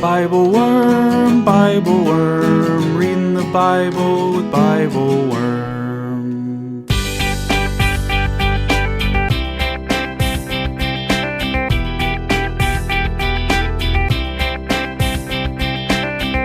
BibleWorm, BibleWorm, reading the Bible with BibleWorm.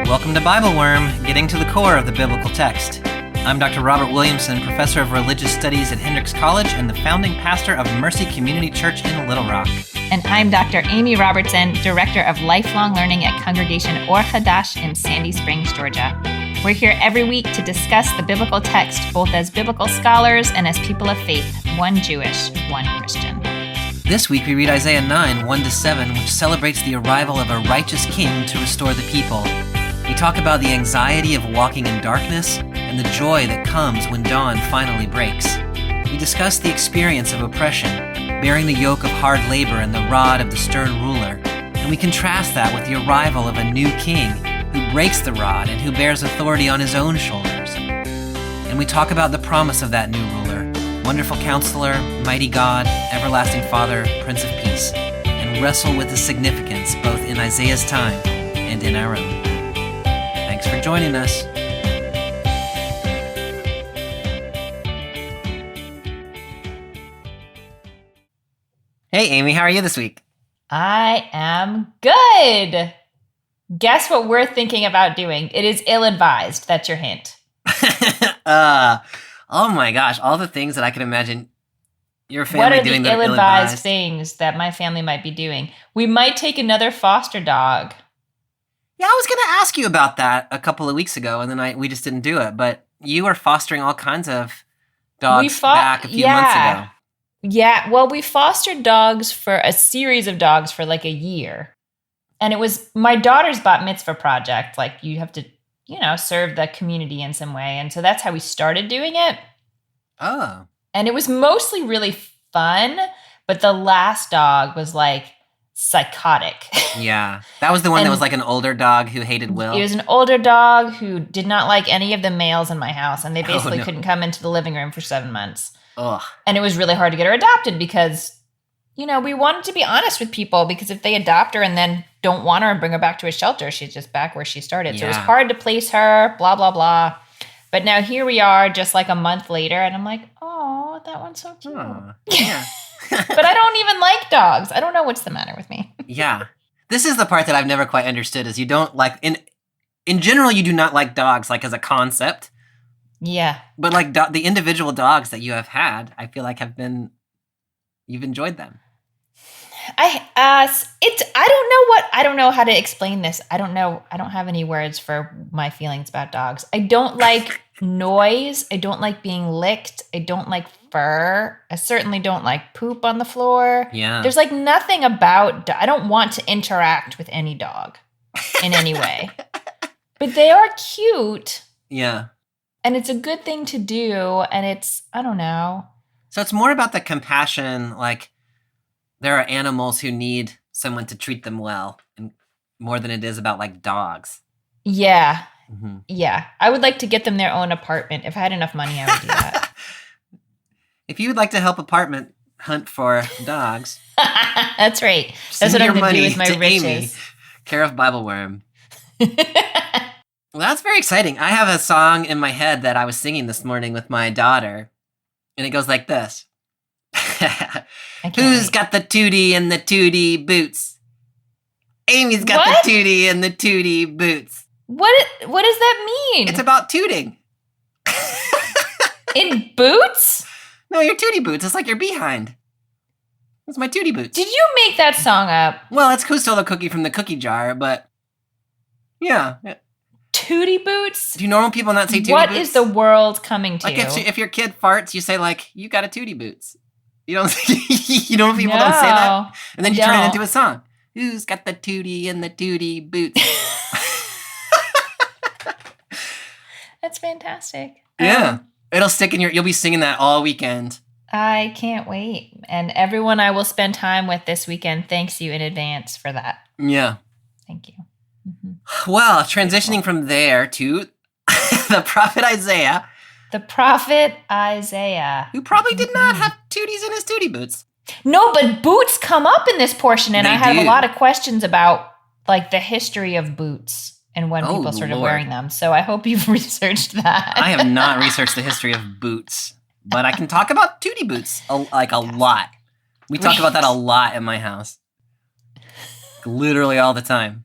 Welcome to BibleWorm, getting to the core of the biblical text. I'm Dr. Robert Williamson, professor of religious studies at Hendrix College and the founding pastor of Mercy Community Church in Little Rock. And I'm Dr. Amy Robertson, director of lifelong learning at Congregation Or Hadash in Sandy Springs, Georgia. We're here every week to discuss the biblical text, both as biblical scholars and as people of faith, one Jewish, one Christian. This week we read Isaiah 9, 1-7, which celebrates the arrival of a righteous king to restore the people. We talk about the anxiety of walking in darkness and the joy that comes when dawn finally breaks. We discuss the experience of oppression, bearing the yoke of hard labor and the rod of the stern ruler, and we contrast that with the arrival of a new king who breaks the rod and who bears authority on his own shoulders. And we talk about the promise of that new ruler, Wonderful Counselor, Mighty God, Everlasting Father, Prince of Peace, and wrestle with the significance both in Isaiah's time and in our own. Thanks for joining us. Hey, Amy, how are you this week? I am good. Guess what we're thinking about doing? It is ill-advised. That's your hint. Oh my gosh, all the things that I could imagine your family doing that are ill-advised ill-advised things that my family might be doing? We might take another foster dog. Yeah, I was going to ask you about that a couple of weeks ago, and then we just didn't do it. But you were fostering all kinds of dogs back a few months ago. Yeah, well, we fostered dogs for a series of dogs for like a year. And it was my daughter's bat mitzvah project. Like you have to, serve the community in some way. And so that's how we started doing it. Oh. And it was mostly really fun. But the last dog was like psychotic. Yeah. That was the one that was like an older dog who hated Will. It was an older dog who did not like any of the males in my house. And they basically couldn't come into the living room for 7 months. Ugh. And it was really hard to get her adopted because, we wanted to be honest with people because if they adopt her and then don't want her and bring her back to a shelter, she's just back where she started. Yeah. So it was hard to place her, blah, blah, blah. But now here we are just like a month later and I'm like, oh, that one's so cute. Yeah. But I don't even like dogs. I don't know what's the matter with me. Yeah. This is the part that I've never quite understood is you don't like, in general, you do not like dogs like as a concept. Yeah. But like the individual dogs that you have had, I feel like you've enjoyed them. I don't know how to explain this. I don't know. I don't have any words for my feelings about dogs. I don't like noise. I don't like being licked. I don't like fur. I certainly don't like poop on the floor. Yeah. There's like nothing about, I don't want to interact with any dog in any way. But they are cute. Yeah. And it's a good thing to do. And it's, I don't know. So it's more about the compassion, like there are animals who need someone to treat them well, and more than it is about like dogs. Yeah. Mm-hmm. Yeah. I would like to get them their own apartment. If I had enough money, I would do that. If you would like to help apartment hunt for dogs. That's right. That's what I'm going to do with my riches. Amy, care of BibleWorm. Well, that's very exciting. I have a song in my head that I was singing this morning with my daughter, and it goes like this. Who's got the tootie and the tootie boots? Amy's got the tootie and the tootie boots. What does that mean? It's about tooting. In boots? No, your tootie boots. It's like your behind. It's my tootie boots. Did you make that song up? Well, it's Who Stole the Cookie from the Cookie Jar, but yeah. Tootie boots? Do normal people not say tootie boots? What is the world coming to? Like if your kid farts, you say like, you got a tootie boots. You don't people don't say that? And then you turn it into a song. Who's got the tootie and the tootie boots? That's fantastic. Yeah. It'll stick in you'll be singing that all weekend. I can't wait. And everyone I will spend time with this weekend thanks you in advance for that. Yeah. Thank you. Mm-hmm. Well, transitioning from there to the prophet Isaiah. The prophet Isaiah. Who probably did not have tooties in his tootie boots. No, but boots come up in this portion, and I have a lot of questions about like the history of boots and when Oh, people started Lord. wearing them. So I hope you've researched that. I have not researched the history of boots, but I can talk about tootie boots a lot. We talk about that a lot in my house. Literally all the time.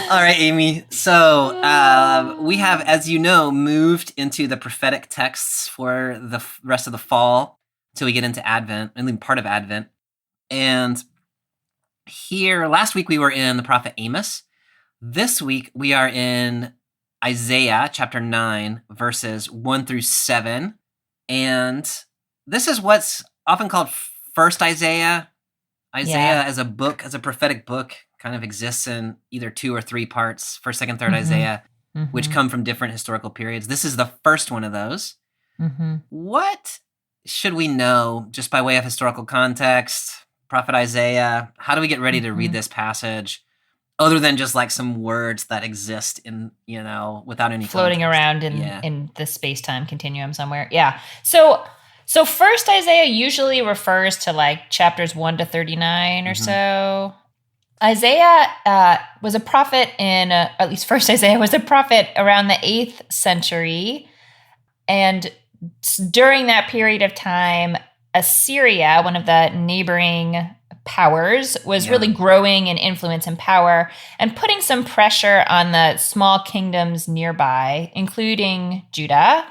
All right, Amy. So we have, as you know, moved into the prophetic texts for the rest of the fall till we get into Advent, and then part of Advent. And here, last week we were in the prophet Amos. This week we are in Isaiah chapter 9, verses 1 through 7. And this is what's often called First Isaiah. Isaiah as a book, as a prophetic book, kind of exists in either 2 or 3 parts, 1st, 2nd, 3rd Isaiah, which come from different historical periods. This is the first one of those. What should we know just by way of historical context? Prophet Isaiah, how do we get ready to read this passage? Other than just like some words that exist in, without any floating context. around in the space-time continuum somewhere. Yeah. So first Isaiah usually refers to like chapters 1 to 39 or so. Isaiah was a prophet at least first Isaiah was a prophet around the 8th century. And during that period of time, Assyria, one of the neighboring powers, was really growing in influence and power and putting some pressure on the small kingdoms nearby, including Judah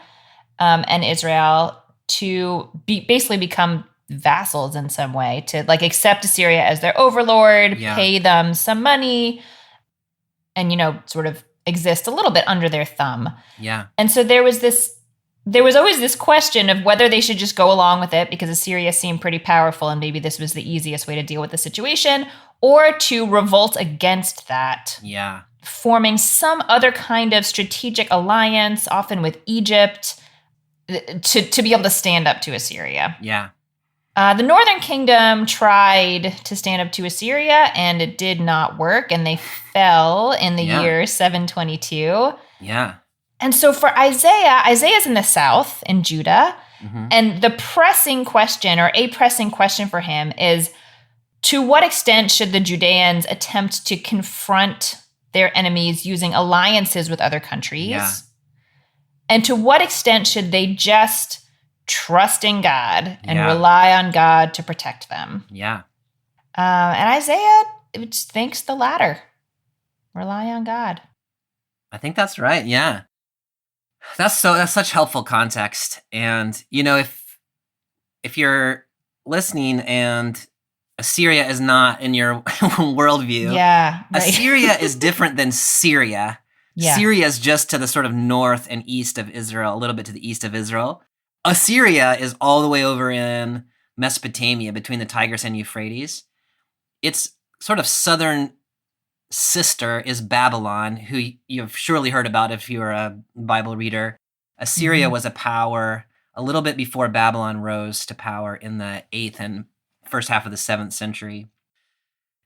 and Israel, to basically become vassals in some way, to like accept Assyria as their overlord, pay them some money, and sort of exist a little bit under their thumb. Yeah. And so there was always this question of whether they should just go along with it because Assyria seemed pretty powerful and maybe this was the easiest way to deal with the situation, or to revolt against that. Yeah. Forming some other kind of strategic alliance, often with Egypt, to be able to stand up to Assyria. Yeah. The northern kingdom tried to stand up to Assyria, and it did not work, and they fell in the year 722. Yeah. And so for Isaiah's in the south, in Judah, and the pressing question, or a pressing question for him is, to what extent should the Judeans attempt to confront their enemies using alliances with other countries? Yeah. And to what extent should they just trust in God and rely on God to protect them? Yeah. And Isaiah thinks the latter. Rely on God. I think that's right. Yeah. That's such helpful context. And, if you're listening and Assyria is not in your worldview, right. Assyria is different than Syria. Yeah. Syria is just to the sort of north and east of Israel, a little bit to the east of Israel. Assyria is all the way over in Mesopotamia between the Tigris and Euphrates. Its sort of southern sister is Babylon, who you've surely heard about if you're a Bible reader. Assyria was a power a little bit before Babylon rose to power in the 8th and first half of the 7th century.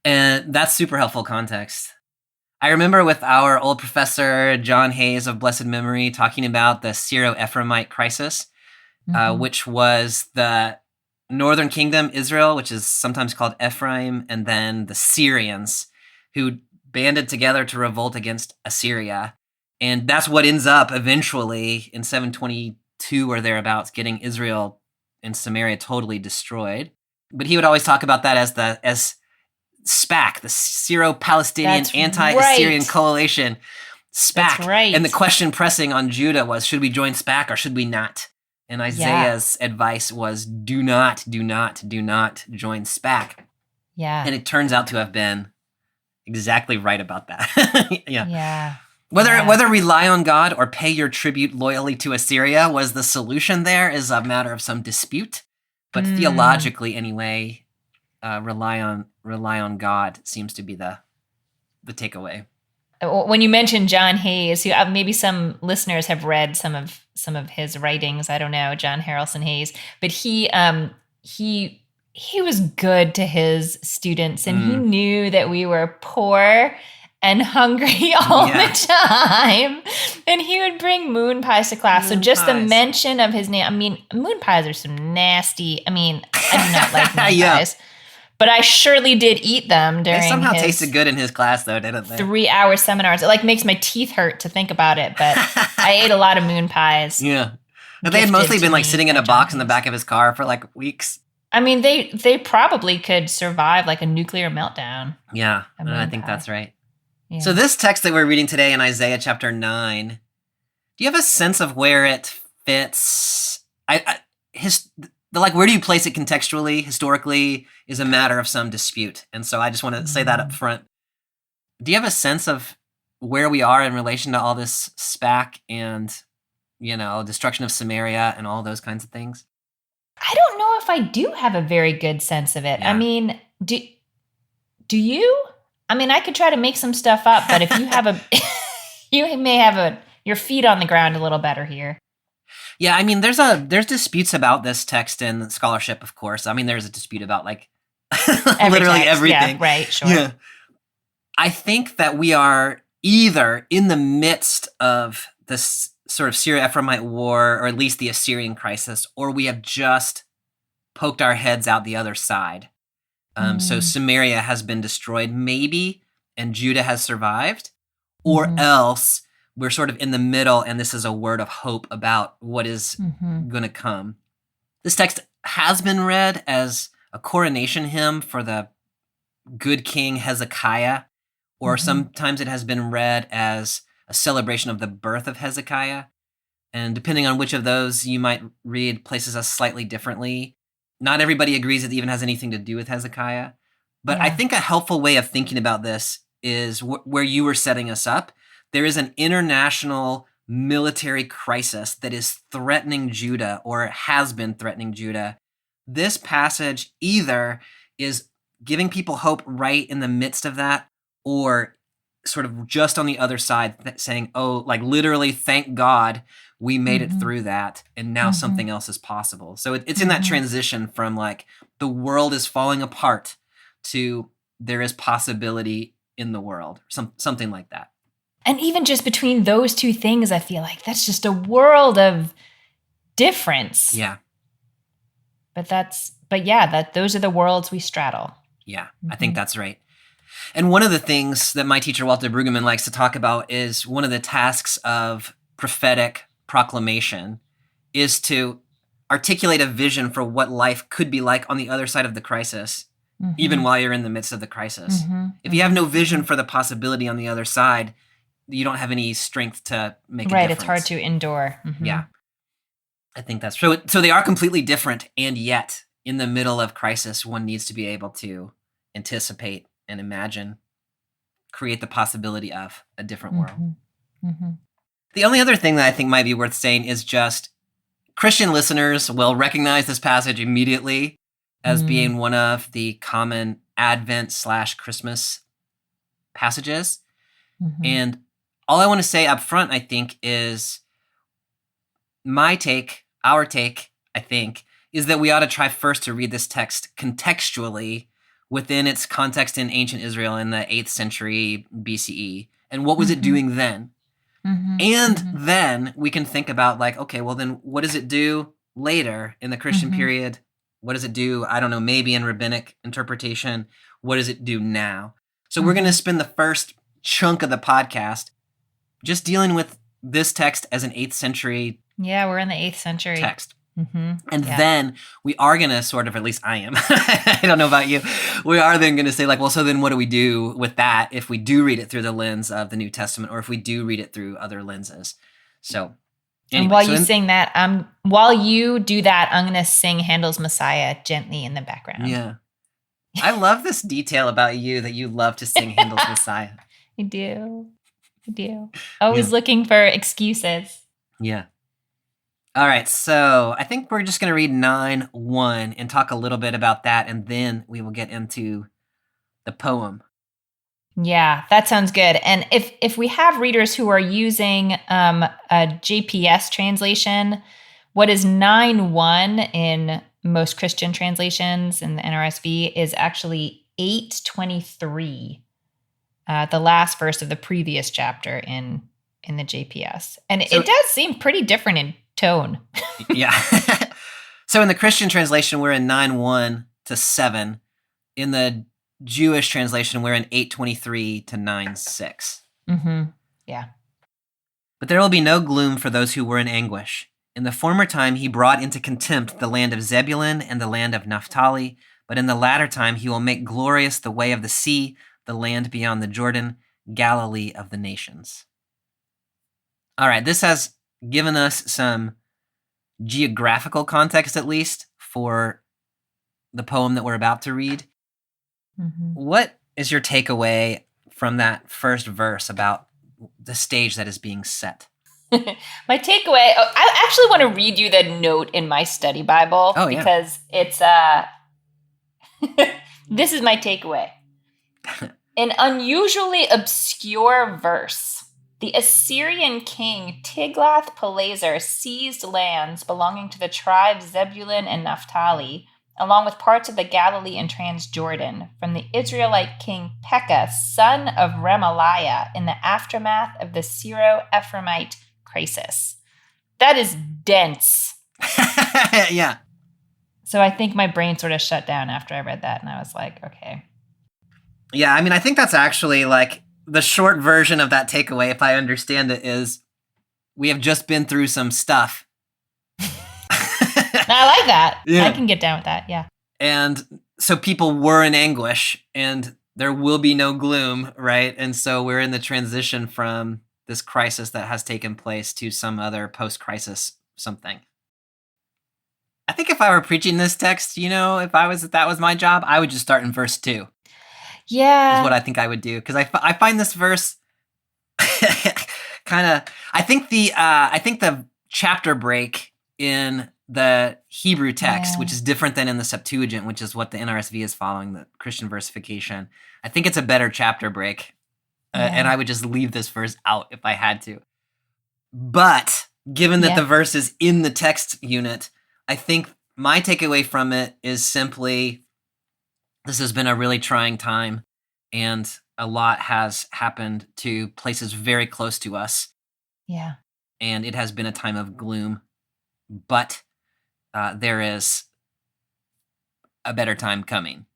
And that's super helpful context. I remember with our old professor, John Hayes of blessed memory, talking about the Syro-Ephraimite crisis, which was the northern kingdom, Israel, which is sometimes called Ephraim, and then the Syrians, who banded together to revolt against Assyria. And that's what ends up eventually in 722 or thereabouts, getting Israel and Samaria totally destroyed. But he would always talk about that as SPAC, the Syro-Palestinian Anti-Assyrian Coalition. SPAC. That's right. And the question pressing on Judah was, should we join SPAC or should we not? And Isaiah's advice was, do not join SPAC. Yeah. And it turns out to have been exactly right about that. Yeah. Whether rely on God or pay your tribute loyally to Assyria was the solution there is a matter of some dispute. But theologically, anyway, rely on God seems to be the takeaway. When you mentioned John Hayes, who maybe some listeners have read some of his writings, I don't know, John Harrelson Hayes, but he was good to his students, and he knew that we were poor and hungry all the time. And he would bring moon pies to class. So just the mention of his name, moon pies are some nasty, I do not like moon pies. But I surely did eat them during They somehow his tasted good in his class, though, didn't they? 3-hour seminars. It like makes my teeth hurt to think about it, but I ate a lot of moon pies. Yeah. But they had mostly been like sitting in a box in the back of his car for like weeks. I mean, they probably could survive like a nuclear meltdown. Yeah, I think that's right. Yeah. So this text that we're reading today in Isaiah chapter 9, do you have a sense of where it fits? Where do you place it contextually, historically, is a matter of some dispute. And so I just want to say that up front. Do you have a sense of where we are in relation to all this SPAC and, destruction of Samaria and all those kinds of things? I don't know if I do have a very good sense of it. Yeah. I mean, do you? I mean, I could try to make some stuff up, but if you have you may have your feet on the ground a little better here. Yeah, I mean, there's disputes about this text in scholarship, of course. I mean, there's a dispute about like literally everything. Yeah, right, sure. Yeah. I think that we are either in the midst of this sort of Syro-Ephraimite war, or at least the Assyrian crisis, or we have just poked our heads out the other side. So Samaria has been destroyed, maybe, and Judah has survived, or else we're sort of in the middle, and this is a word of hope about what is going to come. This text has been read as a coronation hymn for the good king Hezekiah, or sometimes it has been read as a celebration of the birth of Hezekiah. And depending on which of those you might read places us slightly differently. Not everybody agrees it even has anything to do with Hezekiah. But I think a helpful way of thinking about this is where you were setting us up. There is an international military crisis that is threatening Judah, or has been threatening Judah. This passage either is giving people hope right in the midst of that, or sort of just on the other side saying, oh, like literally, thank God we made it through that, and now something else is possible. So it's in that transition from like the world is falling apart to there is possibility in the world, something like that. And even just between those two things, I feel like that's just a world of difference. Yeah. But those are the worlds we straddle. Yeah, I think that's right. And one of the things that my teacher, Walter Brueggemann, likes to talk about is one of the tasks of prophetic proclamation is to articulate a vision for what life could be like on the other side of the crisis, even while you're in the midst of the crisis. If you have no vision for the possibility on the other side, you don't have any strength to make a difference. Right, it's hard to endure. Yeah, I think that's true. So they are completely different, and yet in the middle of crisis, one needs to be able to anticipate and imagine, create the possibility of a different world. The only other thing that I think might be worth saying is just Christian listeners will recognize this passage immediately as being one of the common Advent/Christmas passages. And all I want to say up front, I think, is our take, I think, is that we ought to try first to read this text contextually within its context in ancient Israel in the 8th century BCE. And what was it doing then? And then we can think about like, okay, well then what does it do later in the Christian period? What does it do? I don't know, maybe in rabbinic interpretation. What does it do now? So we're going to spend the first chunk of the podcast just dealing with this text as an 8th century Yeah, we're in the 8th century text. And then we are going to sort of, at least I am, I don't know about you, we are then going to say like, well, so then what do we do with that if we do read it through the lens of the New Testament, or if we do read it through other lenses? So anyway, and while you do that, I'm going to sing Handel's Messiah gently in the background. Yeah. I love this detail about you, that you love to sing Handel's Messiah. I do. Always looking for excuses. Yeah. All right, so I think we're just going to read 9:1 and talk a little bit about that, and then we will get into the poem. Yeah, that sounds good. And if we have readers who are using a JPS translation, what is 9:1 in most Christian translations in the NRSV is actually 8:23, the last verse of the previous chapter in the JPS. And it does seem pretty different in tone. Yeah. So in the Christian translation, we're in 9:1 to 7. In the Jewish translation, we're in 8:23 to 9:6. Yeah. But there will be no gloom for those who were in anguish. In the former time he brought into contempt the land of Zebulun and the land of Naphtali, but in the latter time he will make glorious the way of the sea, the land beyond the Jordan, Galilee of the nations. All right, this has given us some geographical context, at least, for the poem that we're about to read. What is your takeaway from that first verse about the stage that is being set? My takeaway, I actually want to read you the note in my study Bible because it's this is my takeaway. An unusually obscure verse. The Assyrian king Tiglath-Pileser seized lands belonging to the tribes Zebulun and Naphtali, along with parts of the Galilee and Transjordan, from the Israelite king Pekah, son of Remaliah, in the aftermath of the Syro-Ephraimite crisis. That is dense. Yeah. So I think my brain sort of shut down after I read that, and I was like, okay. Yeah, I mean, I think that's actually like the short version of that takeaway, if I understand it, is we have just been through some stuff. I like that. Yeah. I can get down with that, yeah. And so people were in anguish, and there will be no gloom, right? And so we're in the transition from this crisis that has taken place to some other post-crisis something. I think if I were preaching this text, if that was my job, I would just start in verse 2. Yeah. Is what I think I would do. Because I find this verse kind of, I think the chapter break in the Hebrew text, which is different than in the Septuagint, which is what the NRSV is following, the Christian versification. I think it's a better chapter break. And I would just leave this verse out if I had to. But given that the verse is in the text unit, I think my takeaway from it is simply this has been a really trying time, and a lot has happened to places very close to us. Yeah. And it has been a time of gloom, but there is a better time coming.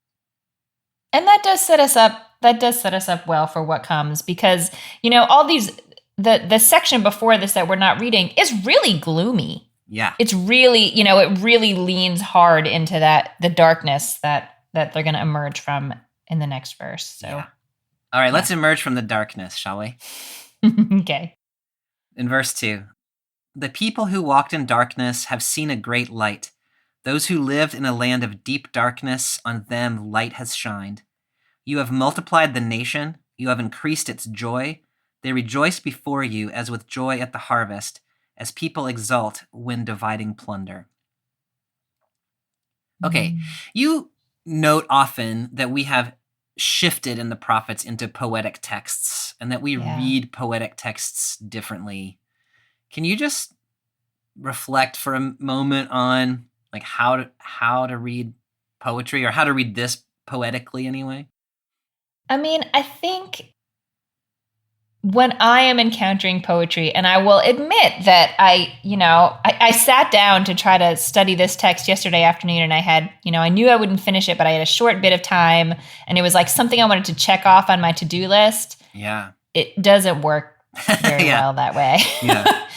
And that does set us up. That does set us up well for what comes, because all these the section before this that we're not reading is really gloomy. Yeah, it's really it really leans hard into the darkness that they're going to emerge from in the next verse. So, all right, let's emerge from the darkness, shall we? Okay. In verse 2, the people who walked in darkness have seen a great light. Those who lived in a land of deep darkness, on them light has shined. You have multiplied the nation. You have increased its joy. They rejoice before you as with joy at the harvest, as people exult when dividing plunder. Okay, you note often that we have shifted in the prophets into poetic texts, and that we read poetic texts differently. Can you just reflect for a moment on like how to read poetry, or how to read this poetically anyway? I mean, I think when I am encountering poetry, and I will admit that I sat down to try to study this text yesterday afternoon, and I had, I knew I wouldn't finish it, but I had a short bit of time, and it was like something I wanted to check off on my to-do list. Yeah. It doesn't work very well that way. Yeah.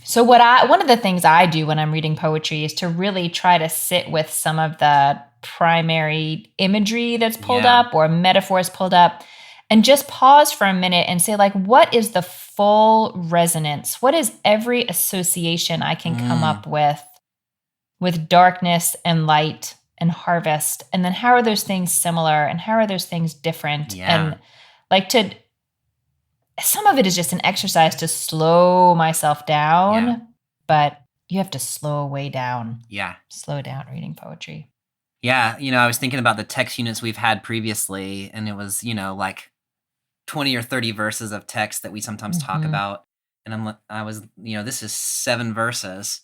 So one of the things I do when I'm reading poetry is to really try to sit with some of the primary imagery that's pulled up or metaphors pulled up, and just pause for a minute and say, like, what is the full resonance? What is every association I can come up with darkness and light and harvest? And then how are those things similar, and how are those things different? Yeah. And some of it is just an exercise to slow myself down, but you have to slow way down. Yeah. Slow down reading poetry. Yeah. I was thinking about the text units we've had previously, and it was, like 20 or 30 verses of text that we sometimes talk about. And this is 7 verses.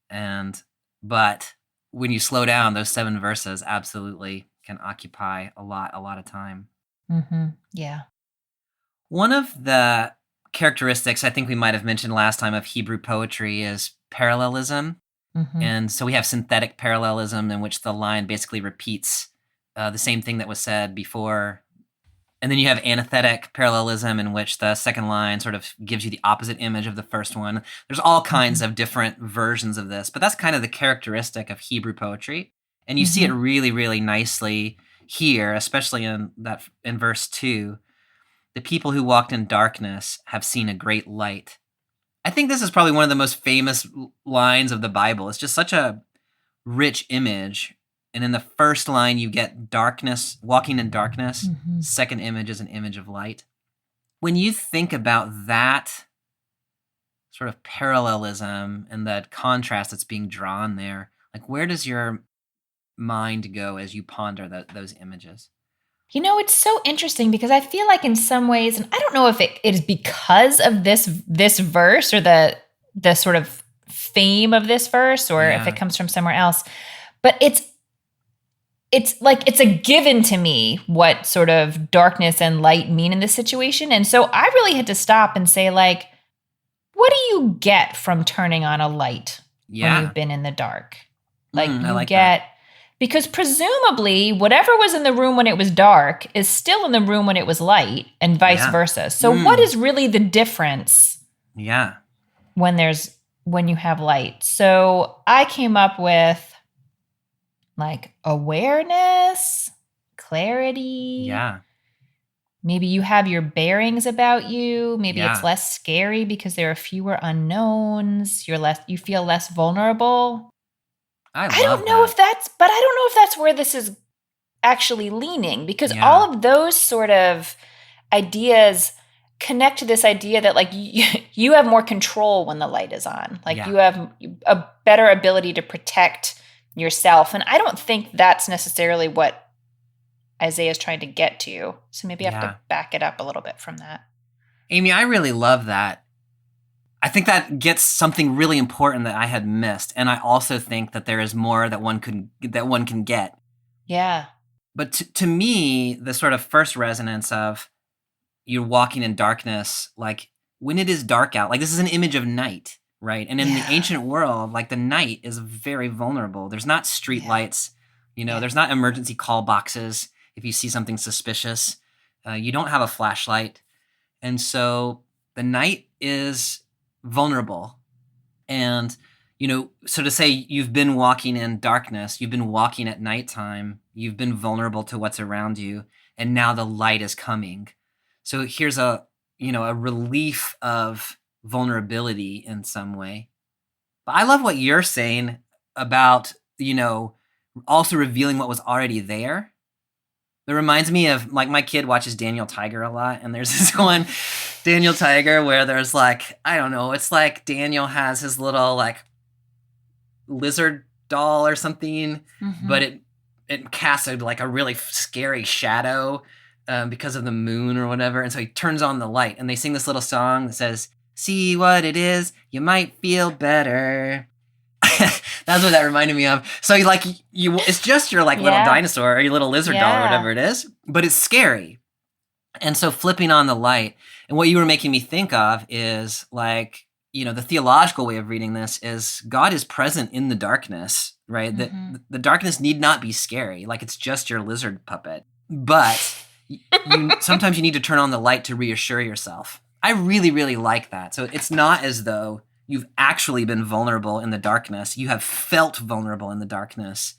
But when you slow down, those 7 verses absolutely can occupy a lot of time. Mm-hmm. Yeah. One of the characteristics I think we might have mentioned last time of Hebrew poetry is parallelism. And so we have synthetic parallelism, in which the line basically repeats the same thing that was said before. And then you have antithetic parallelism, in which the second line sort of gives you the opposite image of the first one. There's all kinds of different versions of this, but that's kind of the characteristic of Hebrew poetry. And you see it really, really nicely here, especially in verse 2. The people who walked in darkness have seen a great light. I think this is probably one of the most famous lines of the Bible. It's just such a rich image. And in the first line, you get darkness, walking in darkness. Second image is an image of light. When you think about that sort of parallelism and that contrast that's being drawn there, like, where does your mind go as you ponder those images? You know, it's so interesting because I feel like in some ways, and I don't know if it is because of this verse or the sort of fame of this verse, or if it comes from somewhere else, but it's like it's a given to me what sort of darkness and light mean in this situation. And so I really had to stop and say, like, what do you get from turning on a light when you've been in the dark? Like, you get that. Because presumably whatever was in the room when it was dark is still in the room when it was light, and vice versa. So what is really the difference when you have light? So I came up with, like, awareness, clarity. Yeah. Maybe you have your bearings about you. Maybe it's less scary because there are fewer unknowns. You feel less vulnerable. I don't know if that's where this is actually leaning, because all of those sort of ideas connect to this idea that, like, you have more control when the light is on. Like, you have a better ability to protect yourself. And I don't think that's necessarily what Isaiah is trying to get to. So maybe I have to back it up a little bit from that. Amy, I really love that. I think that gets something really important that I had missed. And I also think that there is more that one can get. Yeah. But to me, the sort of first resonance of you're walking in darkness, like when it is dark out, like this is an image of night, right? And in the ancient world, like the night is very vulnerable. There's not street lights, there's not emergency call boxes. If you see something suspicious, you don't have a flashlight. And so the night is vulnerable. And, so to say you've been walking in darkness, you've been walking at nighttime, you've been vulnerable to what's around you, and now the light is coming. So here's a relief of vulnerability in some way. But I love what you're saying about, also revealing what was already there. It reminds me of, like, my kid watches Daniel Tiger a lot, and there's this one Daniel Tiger where there's, like, I don't know, it's like Daniel has his little, like, lizard doll or something, but it casts like a really scary shadow because of the moon or whatever, and so he turns on the light, and they sing this little song that says, "See what it is, you might feel better." That's what that reminded me of. So it's just your little dinosaur or your little lizard doll or whatever it is, but it's scary. And so flipping on the light, and what you were making me think of is, like, the theological way of reading this is God is present in the darkness, right? The darkness need not be scary. Like, it's just your lizard puppet, but sometimes you need to turn on the light to reassure yourself. I really, really like that. So it's not as though you've actually been vulnerable in the darkness. You have felt vulnerable in the darkness,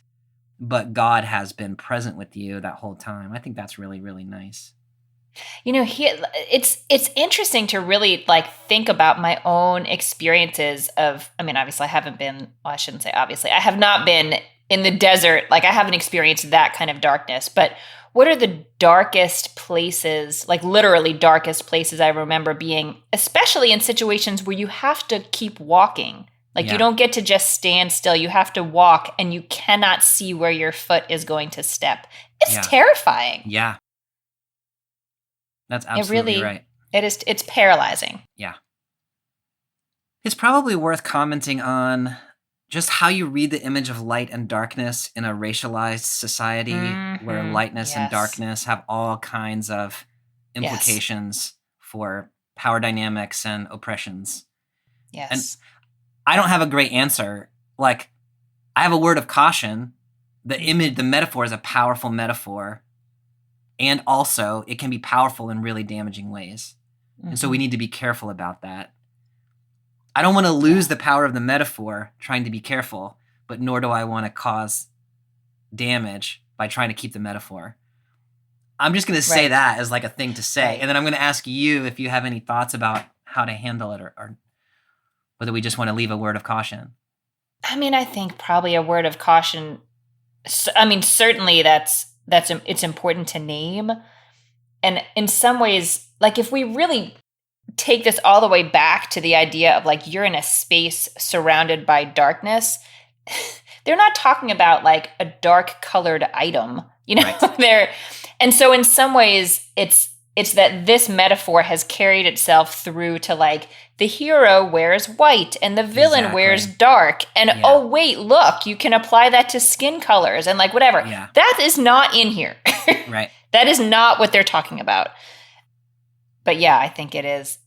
but God has been present with you that whole time. I think that's really, really nice. It's interesting to really, like, think about my own experiences of, I mean, obviously I haven't been, well, I shouldn't say obviously, I have not been in the desert. Like, I haven't experienced that kind of darkness, but what are the darkest places, like literally darkest places I remember being, especially in situations where you have to keep walking. Like, you don't get to just stand still. You have to walk, and you cannot see where your foot is going to step. It's terrifying. Yeah. That's absolutely right. It's paralyzing. Yeah. It's probably worth commenting on just how you read the image of light and darkness in a racialized society where lightness and darkness have all kinds of implications for power dynamics and oppressions. Yes. And I don't have a great answer. Like, I have a word of caution the image, the metaphor is a powerful metaphor. And also, it can be powerful in really damaging ways. And so we need to be careful about that. I don't want to lose the power of the metaphor trying to be careful, but nor do I want to cause damage by trying to keep the metaphor. I'm just going to say that as like a thing to say. And then I'm going to ask you if you have any thoughts about how to handle it or whether we just want to leave a word of caution. I mean, I think probably a word of caution. I mean, certainly it's important to name. And in some ways, like if we really take this all the way back to the idea of like you're in a space surrounded by darkness, they're not talking about like a dark colored item, you know. And so in some ways it's that this metaphor has carried itself through to like the hero wears white and the villain wears dark, and oh wait, look, you can apply that to skin colors and like whatever. That is not in here. That is not what they're talking about. But yeah, I think it is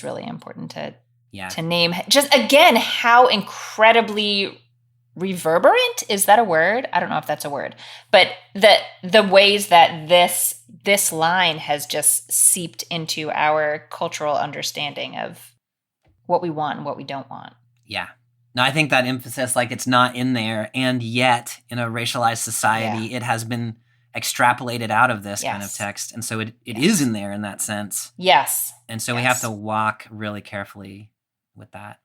really important to name just again how incredibly reverberant, is that a word? I don't know if that's a word, but the ways that this line has just seeped into our cultural understanding of what we want and what we don't want. Yeah. No, I think that emphasis, like it's not in there, and yet in a racialized society, it has been extrapolated out of this kind of text. And so it is in there in that sense. Yes. And so we have to walk really carefully with that.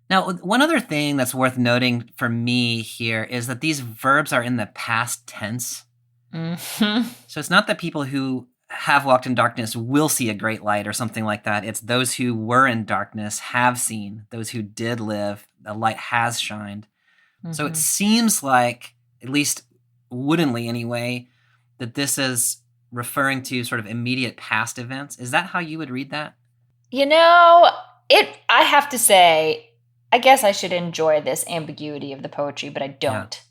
Now, one other thing that's worth noting for me here is that these verbs are in the past tense. So it's not that people who have walked in darkness will see a great light or something like that. It's those who were in darkness have seen. Those who did live, the light has shined. So it seems like, at least woodenly anyway, that this is referring to sort of immediate past events. Is that how you would read that? You know, I have to say, I guess I should enjoy this ambiguity of the poetry, but I don't.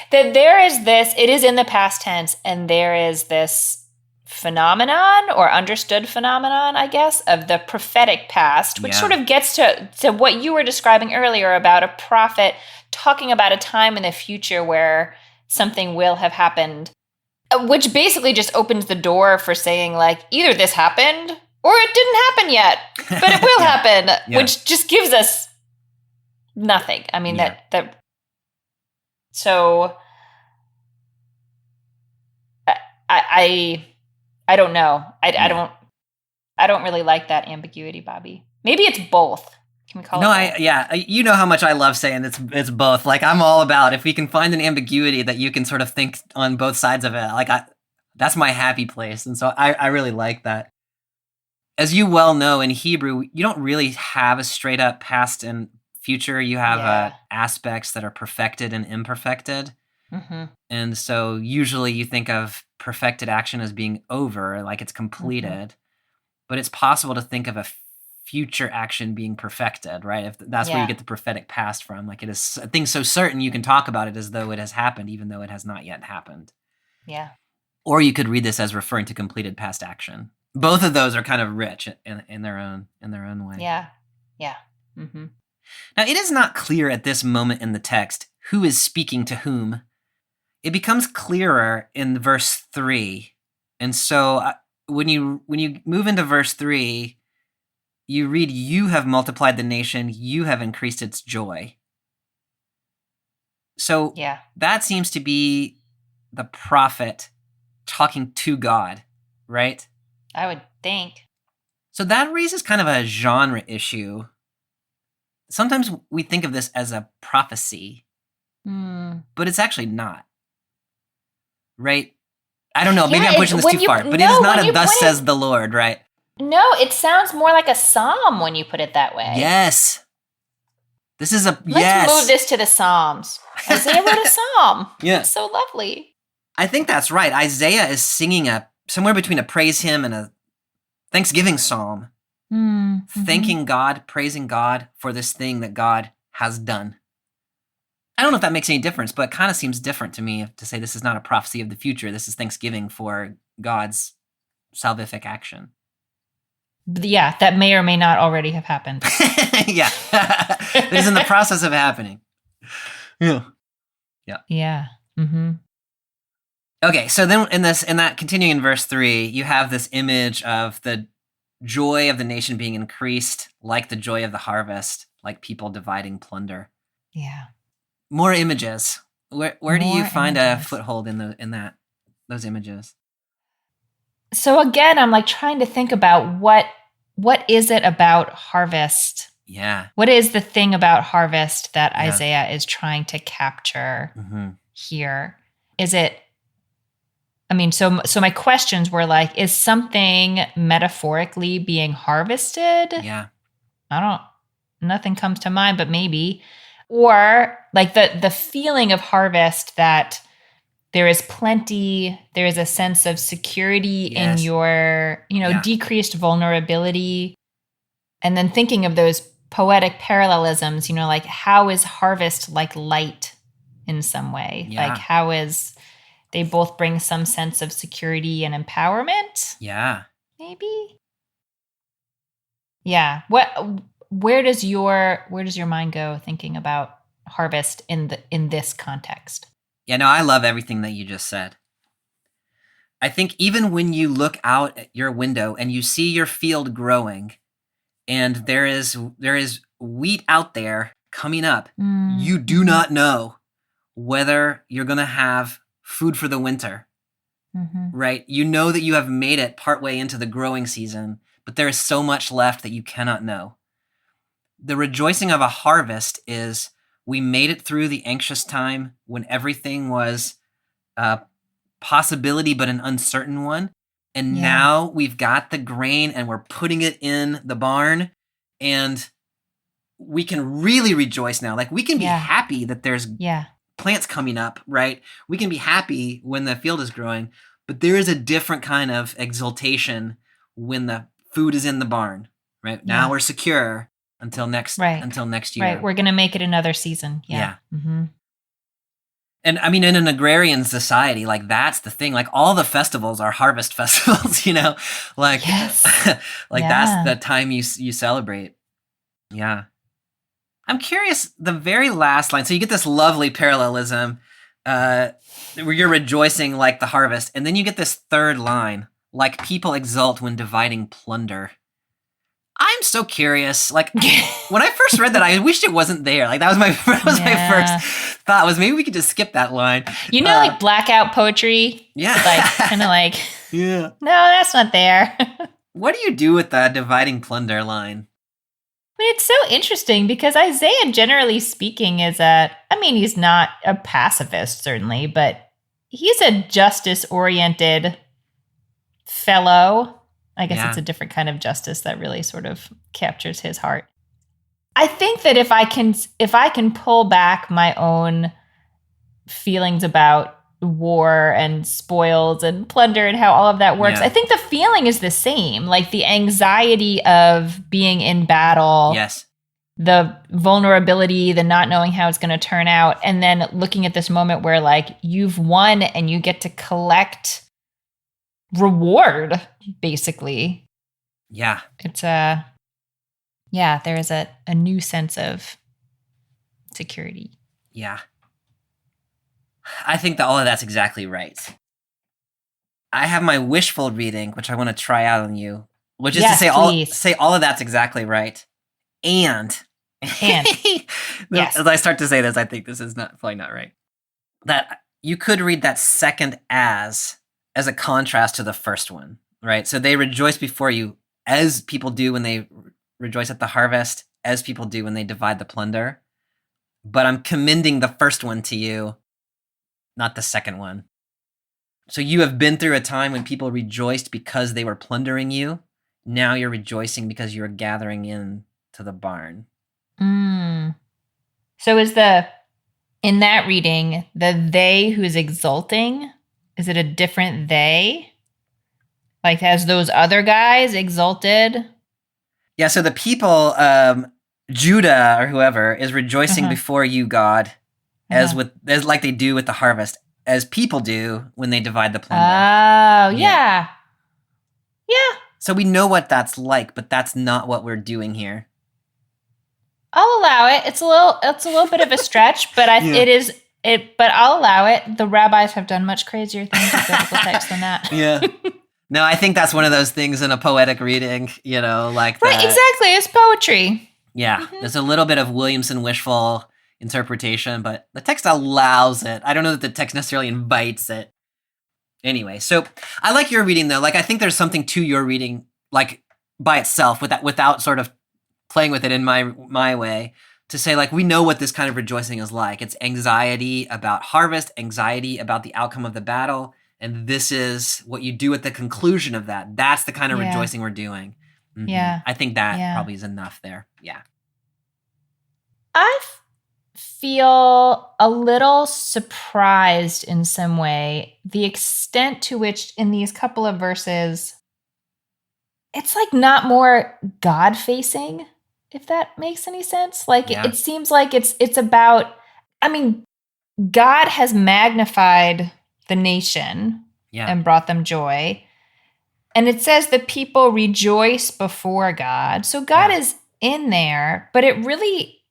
That there is this, it is in the past tense, and there is this phenomenon or understood phenomenon, I guess, of the prophetic past, which sort of gets to what you were describing earlier about a prophet talking about a time in the future where something will have happened, which basically just opens the door for saying like, either this happened or it didn't happen yet, but it will happen, which just gives us nothing. I mean, so I don't know. I don't really like that ambiguity, Bobby. Maybe it's both. Can we call it that? You know how much I love saying it's both. Like I'm all about if we can find an ambiguity that you can sort of think on both sides of it. Like that's my happy place. And so I really like that. As you well know, in Hebrew, you don't really have a straight up past and future. You have aspects that are perfected and imperfected. And so usually you think of perfected action as being over, like it's completed. But it's possible to think of a future action being perfected, right? If that's where you get the prophetic past from. Like it is a thing so certain you can talk about it as though it has happened, even though it has not yet happened. Yeah. Or you could read this as referring to completed past action. Both of those are kind of rich in their own way. Yeah. Now, it is not clear at this moment in the text who is speaking to whom. It becomes clearer in verse 3. And so when you move into verse 3, you read, "You have multiplied the nation, you have increased its joy." So that seems to be the prophet talking to God, right? I would think. So that raises kind of a genre issue. Sometimes we think of this as a prophecy, but it's actually not. Right? I don't know. Maybe I'm pushing this too far, but it is not a "thus says the Lord," right? No, it sounds more like a psalm when you put it that way. Yes. This is Let's move this to the Psalms. Isaiah wrote a psalm. It's so lovely. I think that's right. Isaiah is singing somewhere between a praise hymn and a Thanksgiving psalm. Thanking God, praising God for this thing that God has done. I don't know if that makes any difference, but it kind of seems different to me to say this is not a prophecy of the future. This is thanksgiving for God's salvific action. Yeah, that may or may not already have happened. It is in the process of happening. Yeah. Yeah. Mm-hmm. Okay, so then in that continuing in verse 3, you have this image of the joy of the nation being increased, like the joy of the harvest, like people dividing plunder. Yeah. More images. Where do you More find a images. foothold in those images? So again, I'm like trying to think about what is it about harvest? Yeah. What is the thing about harvest that Yeah. Isaiah is trying to capture Mm-hmm. here? Is it, I mean, so my questions were like, is something metaphorically being harvested? Yeah. Nothing comes to mind, but maybe. Or like the feeling of harvest that there is plenty, there is a sense of security in Yes. your, Yeah. decreased vulnerability. And then thinking of those poetic parallelisms, like how is harvest like light in some way? Yeah. Like how is they both bring some sense of security and empowerment? Yeah. Maybe. Yeah. Where does your mind go thinking about harvest in this context? Yeah, no, I love everything that you just said. I think even when you look out at your window and you see your field growing and there is wheat out there coming up, you do not know whether you're going to have food for the winter. Mm-hmm. Right? You know that you have made it partway into the growing season, but there is so much left that you cannot know. The rejoicing of a harvest is we made it through the anxious time when everything was a possibility but an uncertain one. And now we've got the grain and we're putting it in the barn and we can really rejoice now. Like we can be happy that there's plants coming up, right? We can be happy when the field is growing, but there is a different kind of exultation when the food is in the barn, right? Now we're secure until next year. Right. We're going to make it another season. Yeah. Mm-hmm. And I mean, in an agrarian society, like that's the thing. Like all the festivals are harvest festivals, like, that's the time you celebrate. Yeah. I'm curious, the very last line. So you get this lovely parallelism where you're rejoicing like the harvest. And then you get this third line, like people exult when dividing plunder. I'm so curious. Like when I first read that, I wished it wasn't there. Like that was my first thought was maybe we could just skip that line. Like blackout poetry. Yeah. Like kind of like, yeah. No, that's not there. What do you do with the dividing plunder line? I mean, it's so interesting because Isaiah, generally speaking, he's not a pacifist, certainly, but he's a justice-oriented fellow. I guess it's a different kind of justice that really sort of captures his heart. I think that if I can pull back my own feelings about war and spoils and plunder and how all of that works, I think the feeling is the same. Like the anxiety of being in battle. Yes. The vulnerability, the not knowing how it's going to turn out, and then looking at this moment where like you've won and you get to collect reward, basically. Yeah. It's there is a new sense of security. Yeah. I think that all of that's exactly right. I have my wishful reading, which I want to try out on you, which is to say all of that's exactly right. And as I start to say this, I think this is probably not right. That you could read that second as a contrast to the first one, right? So they rejoice before you as people do when they rejoice at the harvest, as people do when they divide the plunder. But I'm commending the first one to you, not the second one. So you have been through a time when people rejoiced because they were plundering you. Now you're rejoicing because you're gathering in to the barn. So in that reading, the they who's exulting, is it a different they? Like has those other guys exulted? Yeah, so the people, Judah or whoever, is rejoicing before you, God, as like they do with the harvest, as people do when they divide the plunder. Oh, yeah. So we know what that's like, but that's not what we're doing here. I'll allow it. It's a little bit of a stretch, but but I'll allow it. The rabbis have done much crazier things with biblical text than that. Yeah. No, I think that's one of those things in a poetic reading, like Right, exactly. It's poetry. Yeah, there's a little bit of Williamson wishful interpretation, but the text allows it. I don't know that the text necessarily invites it. Anyway, so I like your reading though. Like I think there's something to your reading, like by itself, without sort of playing with it in my way, to say like we know what this kind of rejoicing is like. It's anxiety about harvest, anxiety about the outcome of the battle, and this is what you do at the conclusion of that. That's the kind of rejoicing we're doing. Mm-hmm. Yeah, I think that probably is enough there. Yeah, I feel a little surprised in some way the extent to which in these couple of verses it's like not more God facing, if that makes any sense. Like it seems like it's about, I mean, God has magnified the nation and brought them joy. And it says the people rejoice before God. So God is in there, but it really,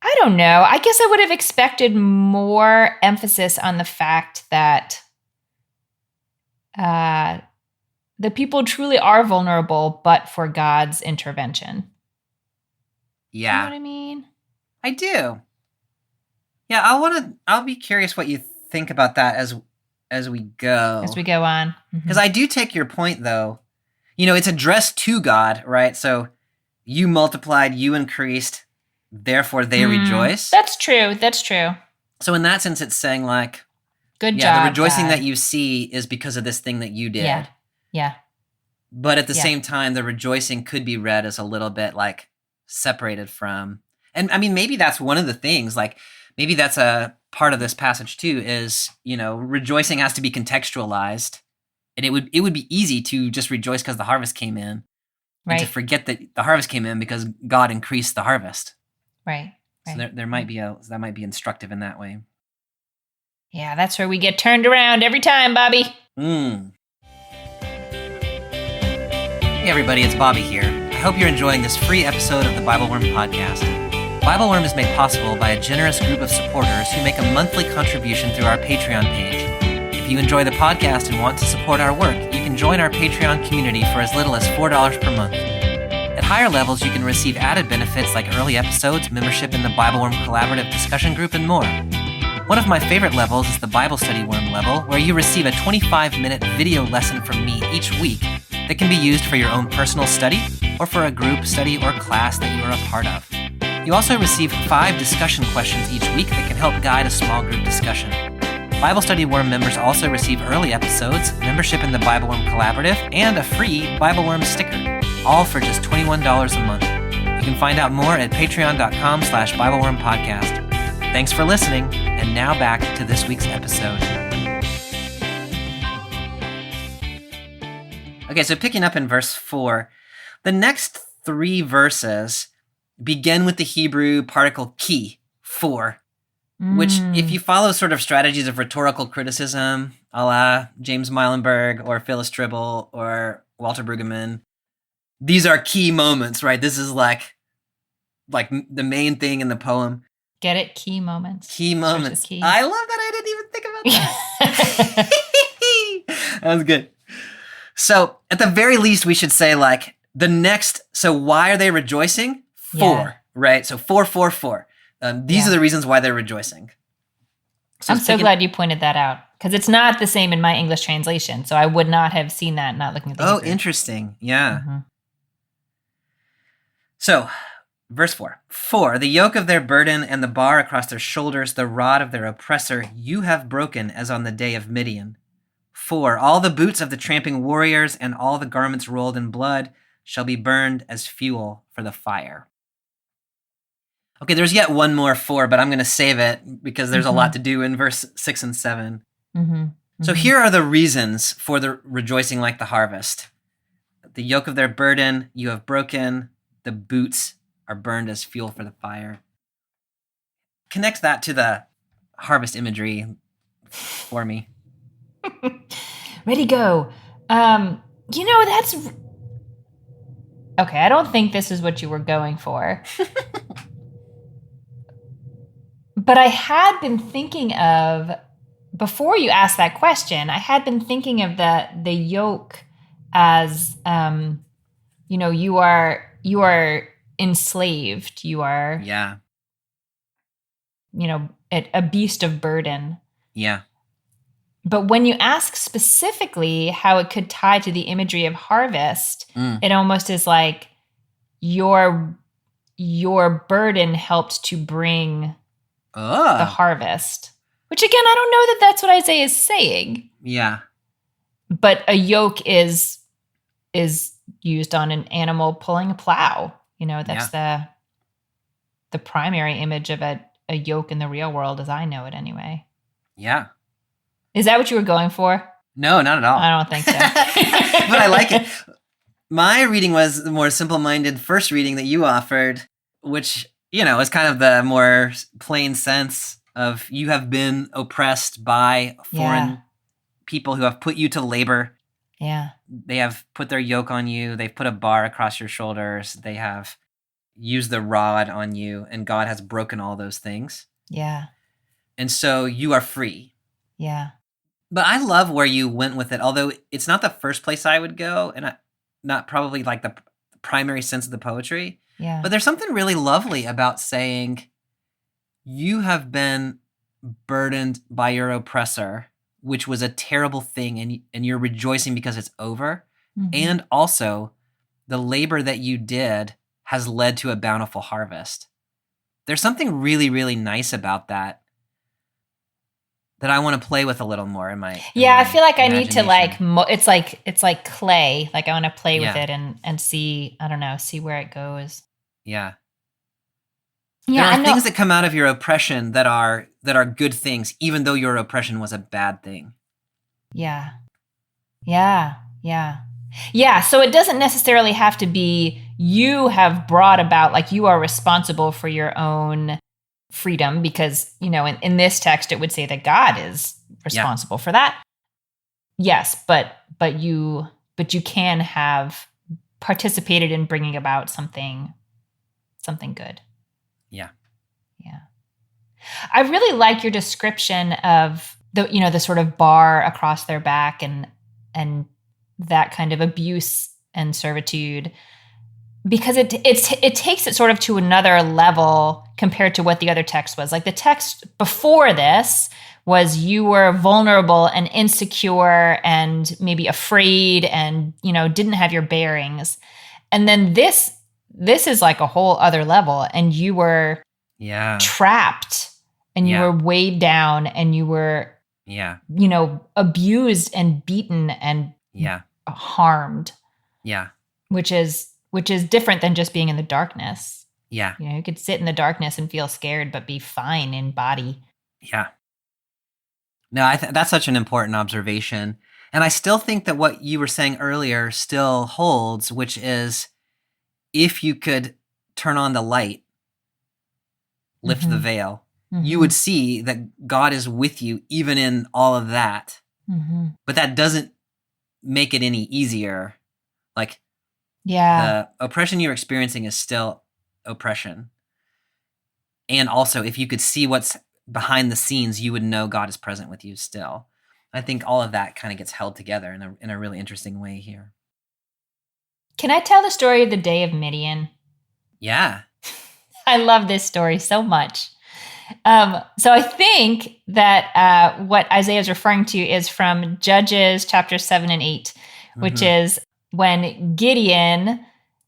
I don't know. I guess I would have expected more emphasis on the fact that the people truly are vulnerable, but for God's intervention. Yeah. You know what I mean? I do. Yeah, I'll be curious what you think about that as we go. As we go on. Because I do take your point though. It's addressed to God, right? So you multiplied, you increased, therefore they rejoice. That's true. So in that sense, it's saying like, good job. The rejoicing God. that you see is because of this thing that you did. Yeah. But at the same time, the rejoicing could be read as a little bit like separated from, and I mean, maybe that's one of the things, like maybe that's a part of this passage too, is, rejoicing has to be contextualized, and it would be easy to just rejoice because the harvest came in, and to forget that the harvest came in because God increased the harvest. Right. So there might be that might be instructive in that way. Yeah, that's where we get turned around every time, Bobby. Hey everybody, it's Bobby here. I hope you're enjoying this free episode of the BibleWorm podcast. BibleWorm is made possible by a generous group of supporters who make a monthly contribution through our Patreon page. If you enjoy the podcast and want to support our work, you can join our Patreon community for as little as $4 per month. At higher levels, you can receive added benefits like early episodes, membership in the BibleWorm Collaborative Discussion Group, and more. One of my favorite levels is the Bible Study Worm level, where you receive a 25-minute video lesson from me each week that can be used for your own personal study or for a group study or class that you are a part of. You also receive 5 discussion questions each week that can help guide a small group discussion. Bible Study Worm members also receive early episodes, membership in the BibleWorm Collaborative, and a free BibleWorm sticker, all for just $21 a month. You can find out more at patreon.com/BibleWormPodcast. Thanks for listening, and now back to this week's episode. Okay, so picking up in verse 4, the next 3 verses begin with the Hebrew particle ki, for, which if you follow sort of strategies of rhetorical criticism, a la James Meilenberg or Phyllis Tribble or Walter Brueggemann, these are key moments, right? This is like the main thing in the poem. Get it? Key moments. Key moments. Key. I love that I didn't even think about that. That was good. So at the very least, we should say like the next, so why are they rejoicing? 4, right? So 4. These are the reasons why they're rejoicing. So I'm so glad you pointed that out, because it's not the same in my English translation. So I would not have seen that not looking at the Hebrew. Interesting. Yeah. So verse 4, for the yoke of their burden and the bar across their shoulders, the rod of their oppressor, you have broken as on the day of Midian. For all the boots of the tramping warriors and all the garments rolled in blood shall be burned as fuel for the fire. Okay, there's yet one more 4, but I'm going to save it because there's a lot to do in verse 6 and 7. So here are the reasons for the rejoicing like the harvest. The yoke of their burden you have broken. The boots are burned as fuel for the fire. Connect that to the harvest imagery for me. Ready, go. That's Okay, I don't think this is what you were going for. But I had been thinking of, before you asked that question, I had been thinking of the yoke as, you are enslaved. You are, Yeah. a beast of burden. Yeah. But when you ask specifically how it could tie to the imagery of harvest, it almost is like your burden helped to bring the harvest. Which again, I don't know that that's what Isaiah is saying. Yeah. But a yoke is used on an animal pulling a plow. That's the primary image of a yoke in the real world, as I know it anyway. Yeah. Is that what you were going for? No, not at all. I don't think so. But I like it. My reading was the more simple-minded first reading that you offered, which, is kind of the more plain sense of you have been oppressed by foreign people who have put you to labor. Yeah. They have put their yoke on you. They've put a bar across your shoulders. They have used the rod on you, and God has broken all those things. Yeah. And so you are free. Yeah. But I love where you went with it, although it's not the first place I would go, and not probably like the primary sense of the poetry. Yeah. But there's something really lovely about saying you have been burdened by your oppressor, which was a terrible thing, and you're rejoicing because it's over. Mm-hmm. And also, the labor that you did has led to a bountiful harvest. There's something really, really nice about that I want to play with a little more in my I feel like I need to it's like clay. Like I want to play with it and see, I don't know, see where it goes. Yeah. Yeah, there are things that come out of your oppression that are good things, even though your oppression was a bad thing. Yeah. Yeah. Yeah. Yeah. So it doesn't necessarily have to be you have brought about, like you are responsible for your own freedom, because, in this text, it would say that God is responsible for that. Yes. But you can have participated in bringing about something good. Yeah. Yeah. I really like your description of the sort of bar across their back and that kind of abuse and servitude, because it takes it sort of to another level compared to what the other text was. Like the text before this was you were vulnerable and insecure and maybe afraid and, didn't have your bearings. And then this is like a whole other level, and you were trapped and you were weighed down and you were, abused and beaten and harmed. Yeah. Which is different than just being in the darkness. Yeah. You could sit in the darkness and feel scared, but be fine in body. Yeah. No, that's such an important observation. And I still think that what you were saying earlier still holds, which is if you could turn on the light, lift the veil, you would see that God is with you even in all of that. Mm-hmm. But that doesn't make it any easier. Like, the oppression you're experiencing is still oppression. And also, if you could see what's behind the scenes, you would know God is present with you still. I think all of that kind of gets held together in a really interesting way here. Can I tell the story of the day of Midian? Yeah. I love this story so much. So I think that what Isaiah is referring to is from Judges chapter 7 and 8, which is when Gideon,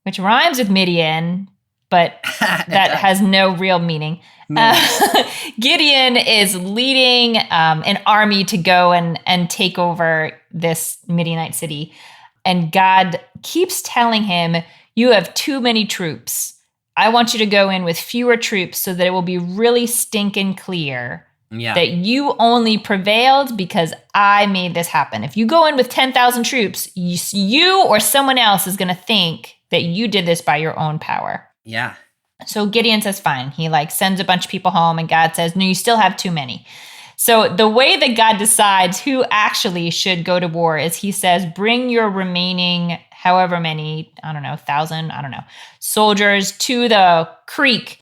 which rhymes with Midian, but that has no real meaning. Gideon is leading an army to go and take over this Midianite city. And God keeps telling him, you have too many troops. I want you to go in with fewer troops so that it will be really stinking clear that you only prevailed because I made this happen. If you go in with 10,000 troops, you or someone else is going to think that you did this by your own power. Yeah. So Gideon says, fine. He sends a bunch of people home, and God says, no, you still have too many. So the way that God decides who actually should go to war is he says, bring your remaining however many, I don't know, 1,000, I don't know, soldiers to the creek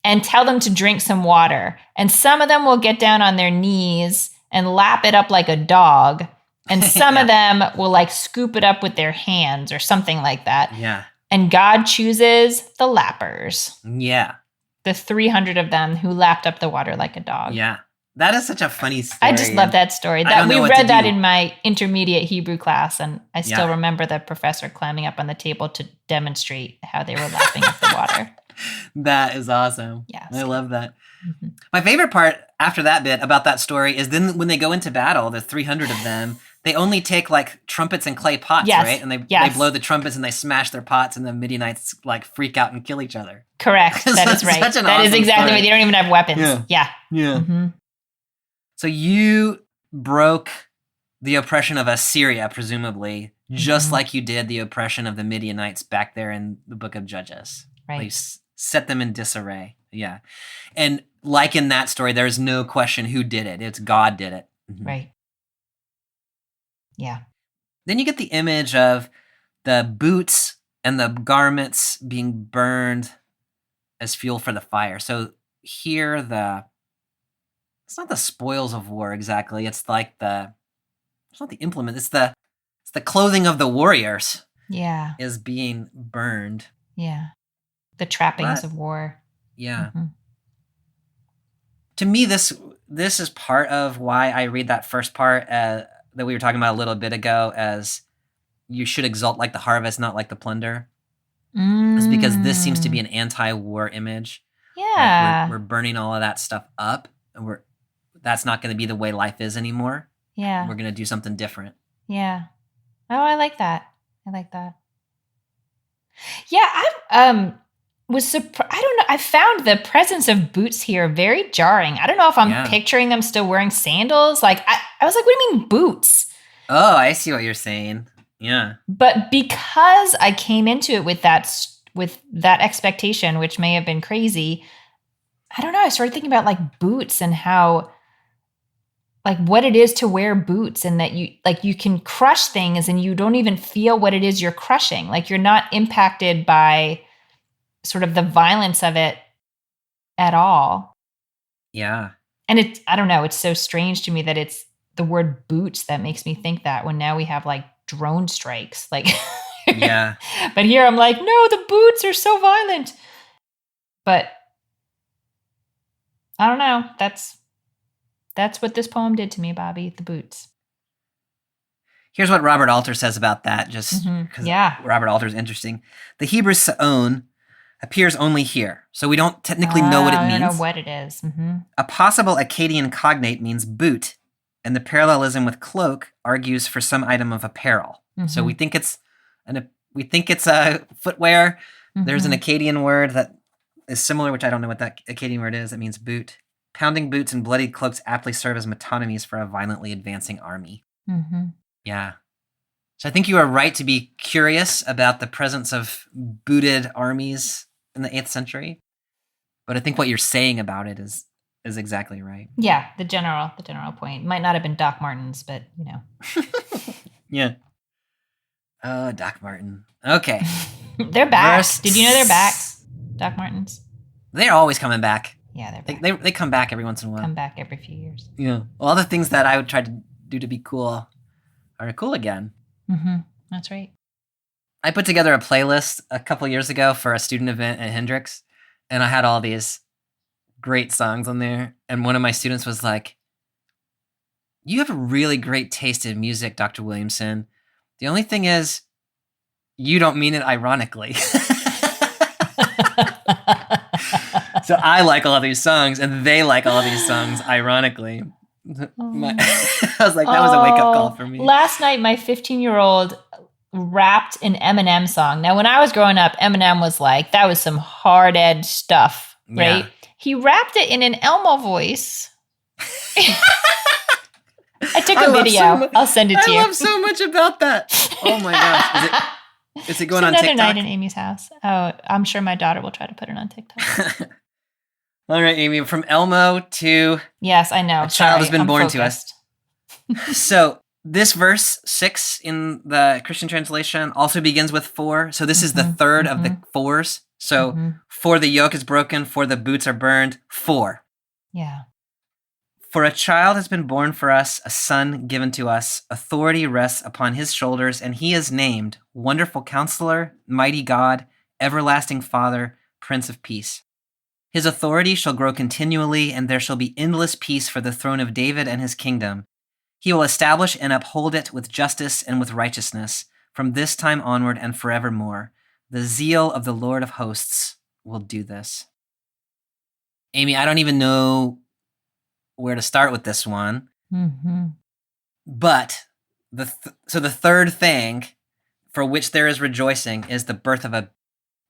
and tell them to drink some water. And some of them will get down on their knees and lap it up like a dog. And some of them will like scoop it up with their hands or something like that. Yeah. And God chooses the lappers. Yeah. The 300 of them who lapped up the water like a dog. Yeah. That is such a funny story. I just love that story. I don't We know what read to that do. in my intermediate Hebrew class, and I still Yeah. remember the professor climbing up on the table to demonstrate how they were lapping up the water. That is awesome. Yeah, I love that. Mm-hmm. My favorite part after that bit about that story is then when they go into battle, the 300 of them, they only take like trumpets and clay pots, Yes. right? And they Yes. blow the trumpets and they smash their pots, and the Midianites like freak out and kill each other. Correct. That is right. Such an That is awesome exactly story. right. They don't even have weapons. Yeah. Yeah. Yeah. Mm-hmm. So you broke the oppression of Assyria, presumably, just Mhm. like you did the oppression of the Midianites back there in the book of Judges. Right. You set them in disarray. Yeah. And like in that story, there's no question who did it. It's God did it. Mhm. Right. Yeah. Then you get the image of the boots and the garments being burned as fuel for the fire. So here it's not the spoils of war exactly. It's like it's not the implement. It's the clothing of the warriors Yeah. is being burned. Yeah. The trappings But- of war. Yeah. Mhm. To me, this is part of why I read that first part that we were talking about a little bit ago as you should exalt like the harvest, not like the plunder. It's because this seems to be an anti-war image. Like, Yeah. we're burning all of that stuff up, and that's not going to be the way life is anymore. Yeah. We're going to do something different. Yeah. Oh, I like that. I like that. Yeah, I was surprised. I don't know. I found the presence of boots here very jarring. I don't know if I'm Yeah. picturing them still wearing sandals. Like I was like, what do you mean boots? Oh, I see what you're saying. Yeah. But because I came into it with that expectation, which may have been crazy, I don't know. I started thinking about like boots and how, like, what it is to wear boots, and that you can crush things and you don't even feel what it is you're crushing. Like, you're not impacted by sort of the violence of it at all. Yeah. And I don't know. It's so strange to me that it's the word boots that makes me think that, when now we have like drone strikes, like, Yeah. but here I'm like, no, the boots are so violent. But I don't know. That's what this poem did to me, Bobby, the boots. Here's what Robert Alter says about that, just Mhm. because Yeah. Robert Alter is interesting. The Hebrew Sa'on appears only here, so we don't technically know what it I means. don't know what it is. Mm-hmm. A possible Akkadian cognate means boot, and the parallelism with cloak argues for some item of apparel. So Mhm. we think it's a footwear. There's an Akkadian word that is similar, which I don't know what that Akkadian word is. It means boot. Pounding boots and bloodied cloaks aptly serve as metonymies for a violently advancing army. Mm-hmm. Yeah. So I think you are right to be curious about the presence of booted armies in the 8th century. But I think what you're saying about it is exactly right. Yeah, the general point might not have been Doc Martens, but you know. Yeah. Oh, Doc Martin. Okay. They're back. Verse- Did you know they're back? Doc Martens. They're always coming back. Yeah, they're back. They come back every once in a while. Come back every few years. Yeah. All the things that I would try to do to be cool are cool again. Mm-hmm. That's right. I put together a playlist a couple years ago for a student event at Hendrix, and I had all these great songs on there. And one of my students was like, "You have a really great taste in music, Dr. Williamson. The only thing is, you don't mean it ironically." So I like all these songs, and they like all these songs ironically. I was like, that was a wake-up call for me. Last night, my 15-year-old rapped an Eminem song. Now, when I was growing up, Eminem was like, that was some hard-edged stuff, right? Yeah. He rapped it in an Elmo voice. I took a video. I'll send it to you. I love so much about that. Oh my gosh. Is it going on It's another TikTok? night in Amy's house. Oh, I'm sure my daughter will try to put it on TikTok. All right, Amy, from Elmo to... Yes, I know. A child has been born to us. So This verse 6 in the Christian translation also begins with 4. So this is the third of the 4s. So for the yoke is broken, for the boots are burned, 4. Yeah. For a child has been born for us, a son given to us. Authority rests upon his shoulders, and he is named Wonderful Counselor, Mighty God, Everlasting Father, Prince of Peace. His authority shall grow continually, and there shall be endless peace for the throne of David and his kingdom. He will establish and uphold it with justice and with righteousness from this time onward and forevermore. The zeal of the Lord of hosts will do this. Amy, I don't even know where to start with this one. But the third thing for which there is rejoicing is the birth of a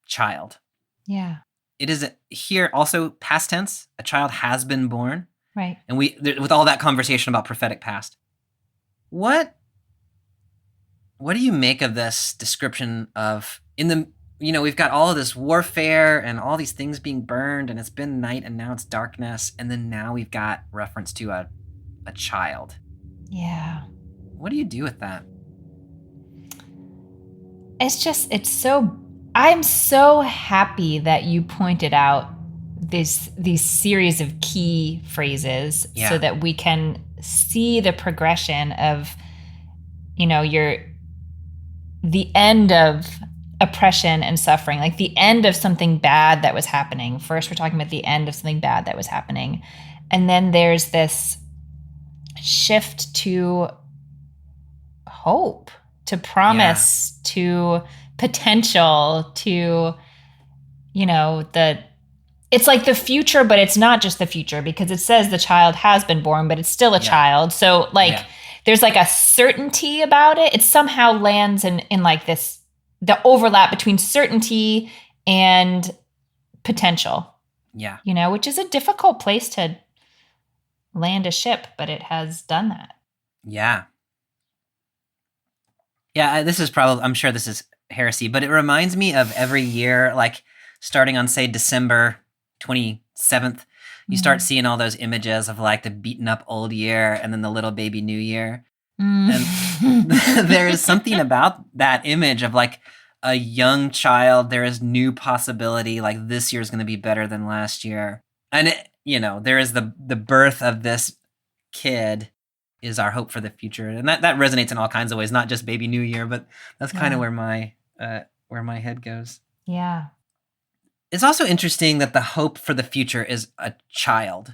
child. Yeah. It is here also past tense. A child has been born. Right. And with all that conversation about prophetic past, what do you make of this description of we've got all of this warfare and all these things being burned, and it's been night and now it's darkness, and then now we've got reference to a child. Yeah. What do you do with that? I'm so happy that you pointed out these series of key phrases so that we can see the progression of, the end of oppression and suffering, like the end of something bad that was happening. First, we're talking about the end of something bad that was happening. And then there's this shift to hope, to promise, to potential, to, it's like the future, but it's not just the future, because it says the child has been born, but it's still a child. So there's like a certainty about it. It somehow lands in like this, the overlap between certainty and potential. Yeah. Which is a difficult place to land a ship, but it has done that. Yeah. Yeah, I'm sure this is heresy, but it reminds me of every year, like starting on, say, December 27th, you start seeing all those images of like the beaten up old year and then the little baby new year. And there is something about that image of like a young child. There is new possibility, like this year is going to be better than last year. And there is the birth of this kid is our hope for the future. And that resonates in all kinds of ways, not just baby new year, but that's kind of where my head goes. Yeah. It's also interesting that the hope for the future is a child.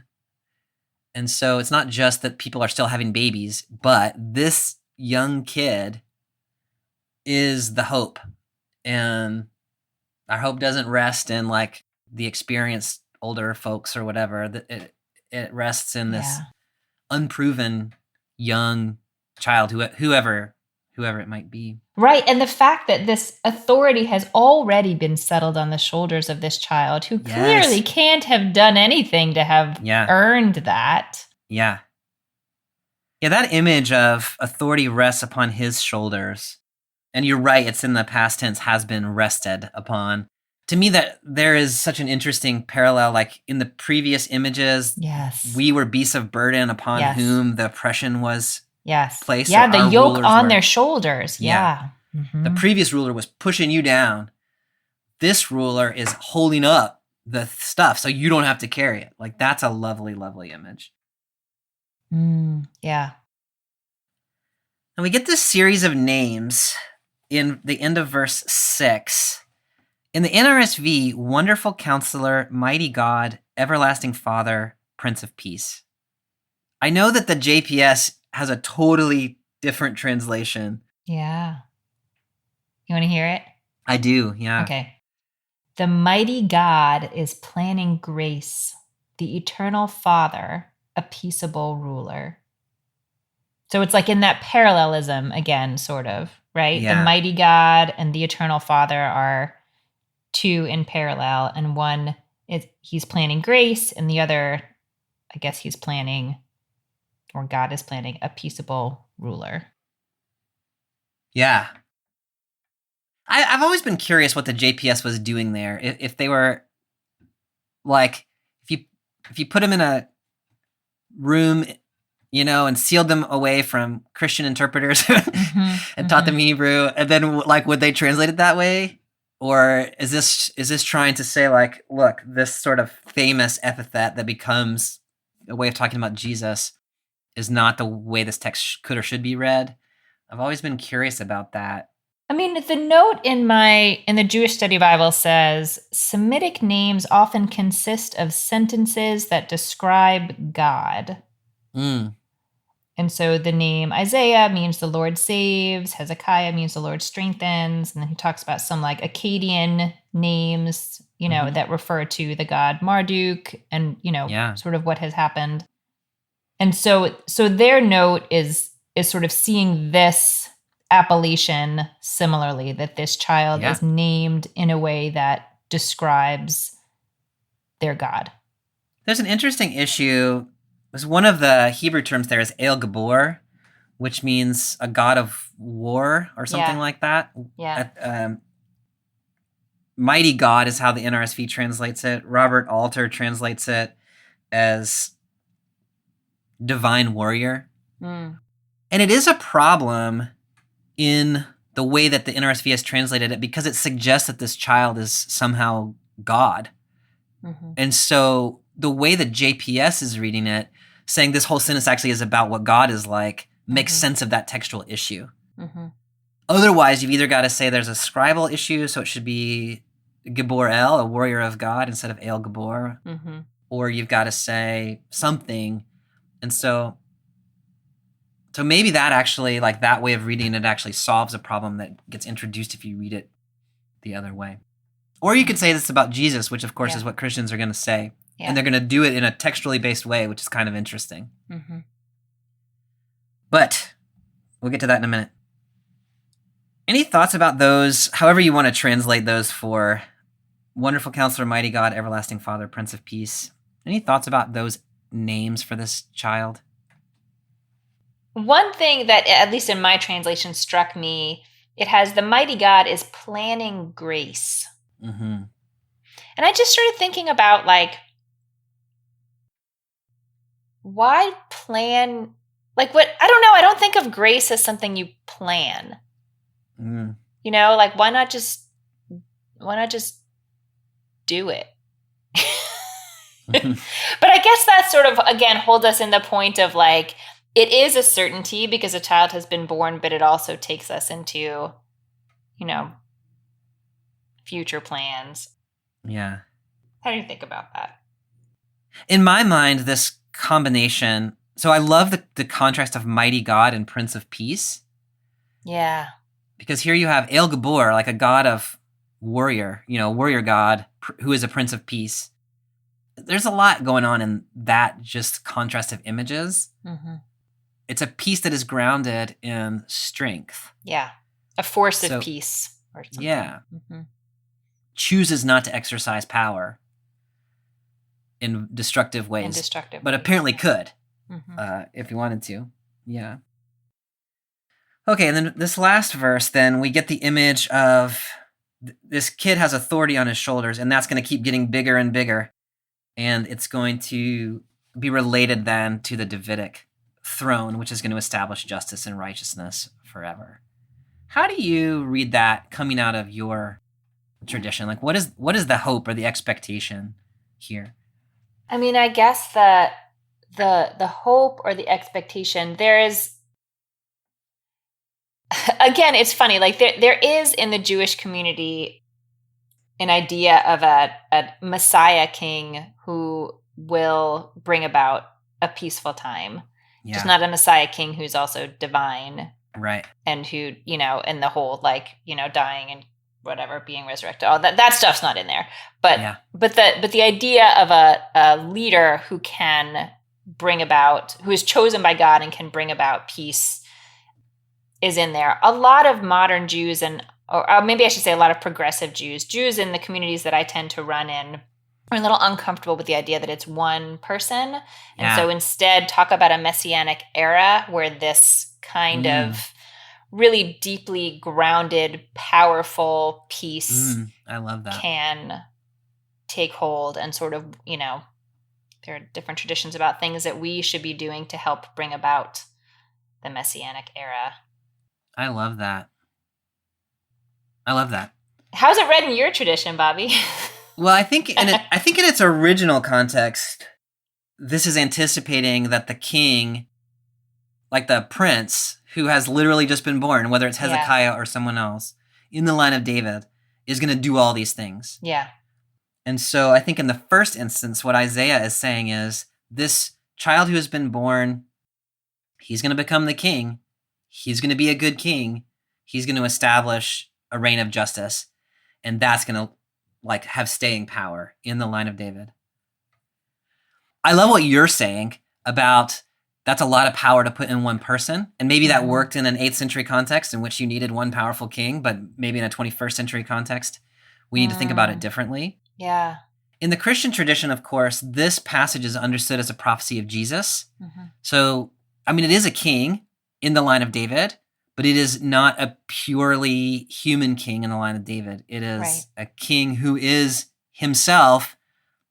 And so it's not just that people are still having babies, but this young kid is the hope. And our hope doesn't rest in like the experienced older folks or whatever. It rests in this unproven young child, whoever it might be. Right. And the fact that this authority has already been settled on the shoulders of this child who clearly can't have done anything to have earned that. Yeah. Yeah, that image of authority rests upon his shoulders. And you're right, it's in the past tense, has been rested upon. To me, that there is such an interesting parallel, like in the previous images, we were beasts of burden upon whom the oppression was placed. Yeah, the yoke on their shoulders. Yeah. The previous ruler was pushing you down. This ruler is holding up the stuff so you don't have to carry it. Like that's a lovely, lovely image. Yeah. And we get this series of names in the end of verse 6. In the NRSV, Wonderful Counselor, Mighty God, Everlasting Father, Prince of Peace. I know that the JPS has a totally different translation. Yeah. You want to hear it? I do, yeah. Okay. The mighty God is planning grace, the eternal Father, a peaceable ruler. So it's like in that parallelism again, sort of, right? Yeah. The mighty God and the eternal Father are two in parallel, and one is he's planning grace, and the other, I guess he's planning, or God is planning, a peaceable ruler. Yeah. I've always been curious what the JPS was doing there. If they were like, if you put him in a room, and sealed them away from Christian interpreters and taught them Hebrew. And then would they translate it that way? Or is this trying to say look, this sort of famous epithet that becomes a way of talking about Jesus is not the way this text could or should be read? I've always been curious about that. I mean, the note in the Jewish Study Bible says Semitic names often consist of sentences that describe God. And so the name Isaiah means the Lord saves, Hezekiah means the Lord strengthens, and then he talks about some Akkadian names, that refer to the god Marduk and, sort of what has happened. And so their note is sort of seeing this appellation similarly, that this child is named in a way that describes their God. There's an interesting issue. One of the Hebrew terms there is El Gabor, which means a god of war or something like that. Yeah. Mighty God is how the NRSV translates it. Robert Alter translates it as divine warrior. And it is a problem in the way that the NRSV has translated it because it suggests that this child is somehow God. And so the way that JPS is reading it, saying this whole sentence actually is about what God is like, makes sense of that textual issue. Otherwise, you've either got to say there's a scribal issue, so it should be Gibor El, a warrior of God, instead of El Gabor, or you've got to say something. And so maybe that actually, that way of reading it actually solves a problem that gets introduced if you read it the other way. Or you could say this is about Jesus, which of course is what Christians are going to say. Yeah. And they're going to do it in a textually based way, which is kind of interesting. But we'll get to that in a minute. Any thoughts about those, however you want to translate those for Wonderful Counselor, Mighty God, Everlasting Father, Prince of Peace? Any thoughts about those names for this child? One thing that, at least in my translation, struck me, it has the Mighty God is planning grace. And I just started thinking about, why plan? What? I don't know. I don't think of grace as something you plan. Why not just do it? But I guess that sort of, again, holds us in the point of it is a certainty because a child has been born, but it also takes us into, future plans. Yeah. How do you think about that? In my mind, this combination, so I love the contrast of Mighty God and Prince of Peace. Yeah. Because here you have El Gabor, a god of warrior, warrior god who is a Prince of Peace. There's a lot going on in that just contrast of images. It's a peace that is grounded in strength. Yeah. A force of peace or something. Yeah. Chooses not to exercise power in destructive ways. But apparently could if he wanted to. Yeah. Okay, and then this last verse, then we get the image of this kid has authority on his shoulders, and that's going to keep getting bigger and bigger. And it's going to be related then to the Davidic throne, which is going to establish justice and righteousness forever. How do you read that coming out of your tradition? What is the hope or the expectation here? I mean, I guess the hope or the expectation, there is, again, it's funny, there is in the Jewish community an idea of a Messiah king who will bring about a peaceful time. Yeah. Just not a Messiah king who's also divine. Right. And who, and the whole dying and whatever, being resurrected, all that stuff's not in there. But the idea of a leader who can bring about, who is chosen by God and can bring about peace is in there. A lot of modern Jews or maybe I should say a lot of progressive Jews in the communities that I tend to run in are a little uncomfortable with the idea that it's one person. And so instead talk about a messianic era where this kind of really deeply grounded, powerful peace I love that. can take hold and sort of, There are different traditions about things that we should be doing to help bring about the Messianic era. I love that. I love that. How's it read in your tradition, Bobby? Well, I think in its original context, this is anticipating that the king, like the prince who has literally just been born, whether it's Hezekiah or someone else in the line of David, is going to do all these things. Yeah. And so I think in the first instance, what Isaiah is saying is this child who has been born, he's going to become the king. He's going to be a good king. He's going to establish a reign of justice. And that's going to have staying power in the line of David. I love what you're saying about that's a lot of power to put in one person. And maybe that worked in an 8th century context in which you needed one powerful king, but maybe in a 21st century context, we need to think about it differently. Yeah. In the Christian tradition, of course, this passage is understood as a prophecy of Jesus. So, I mean, it is a king in the line of David, but it is not a purely human king in the line of David. It is a king who is himself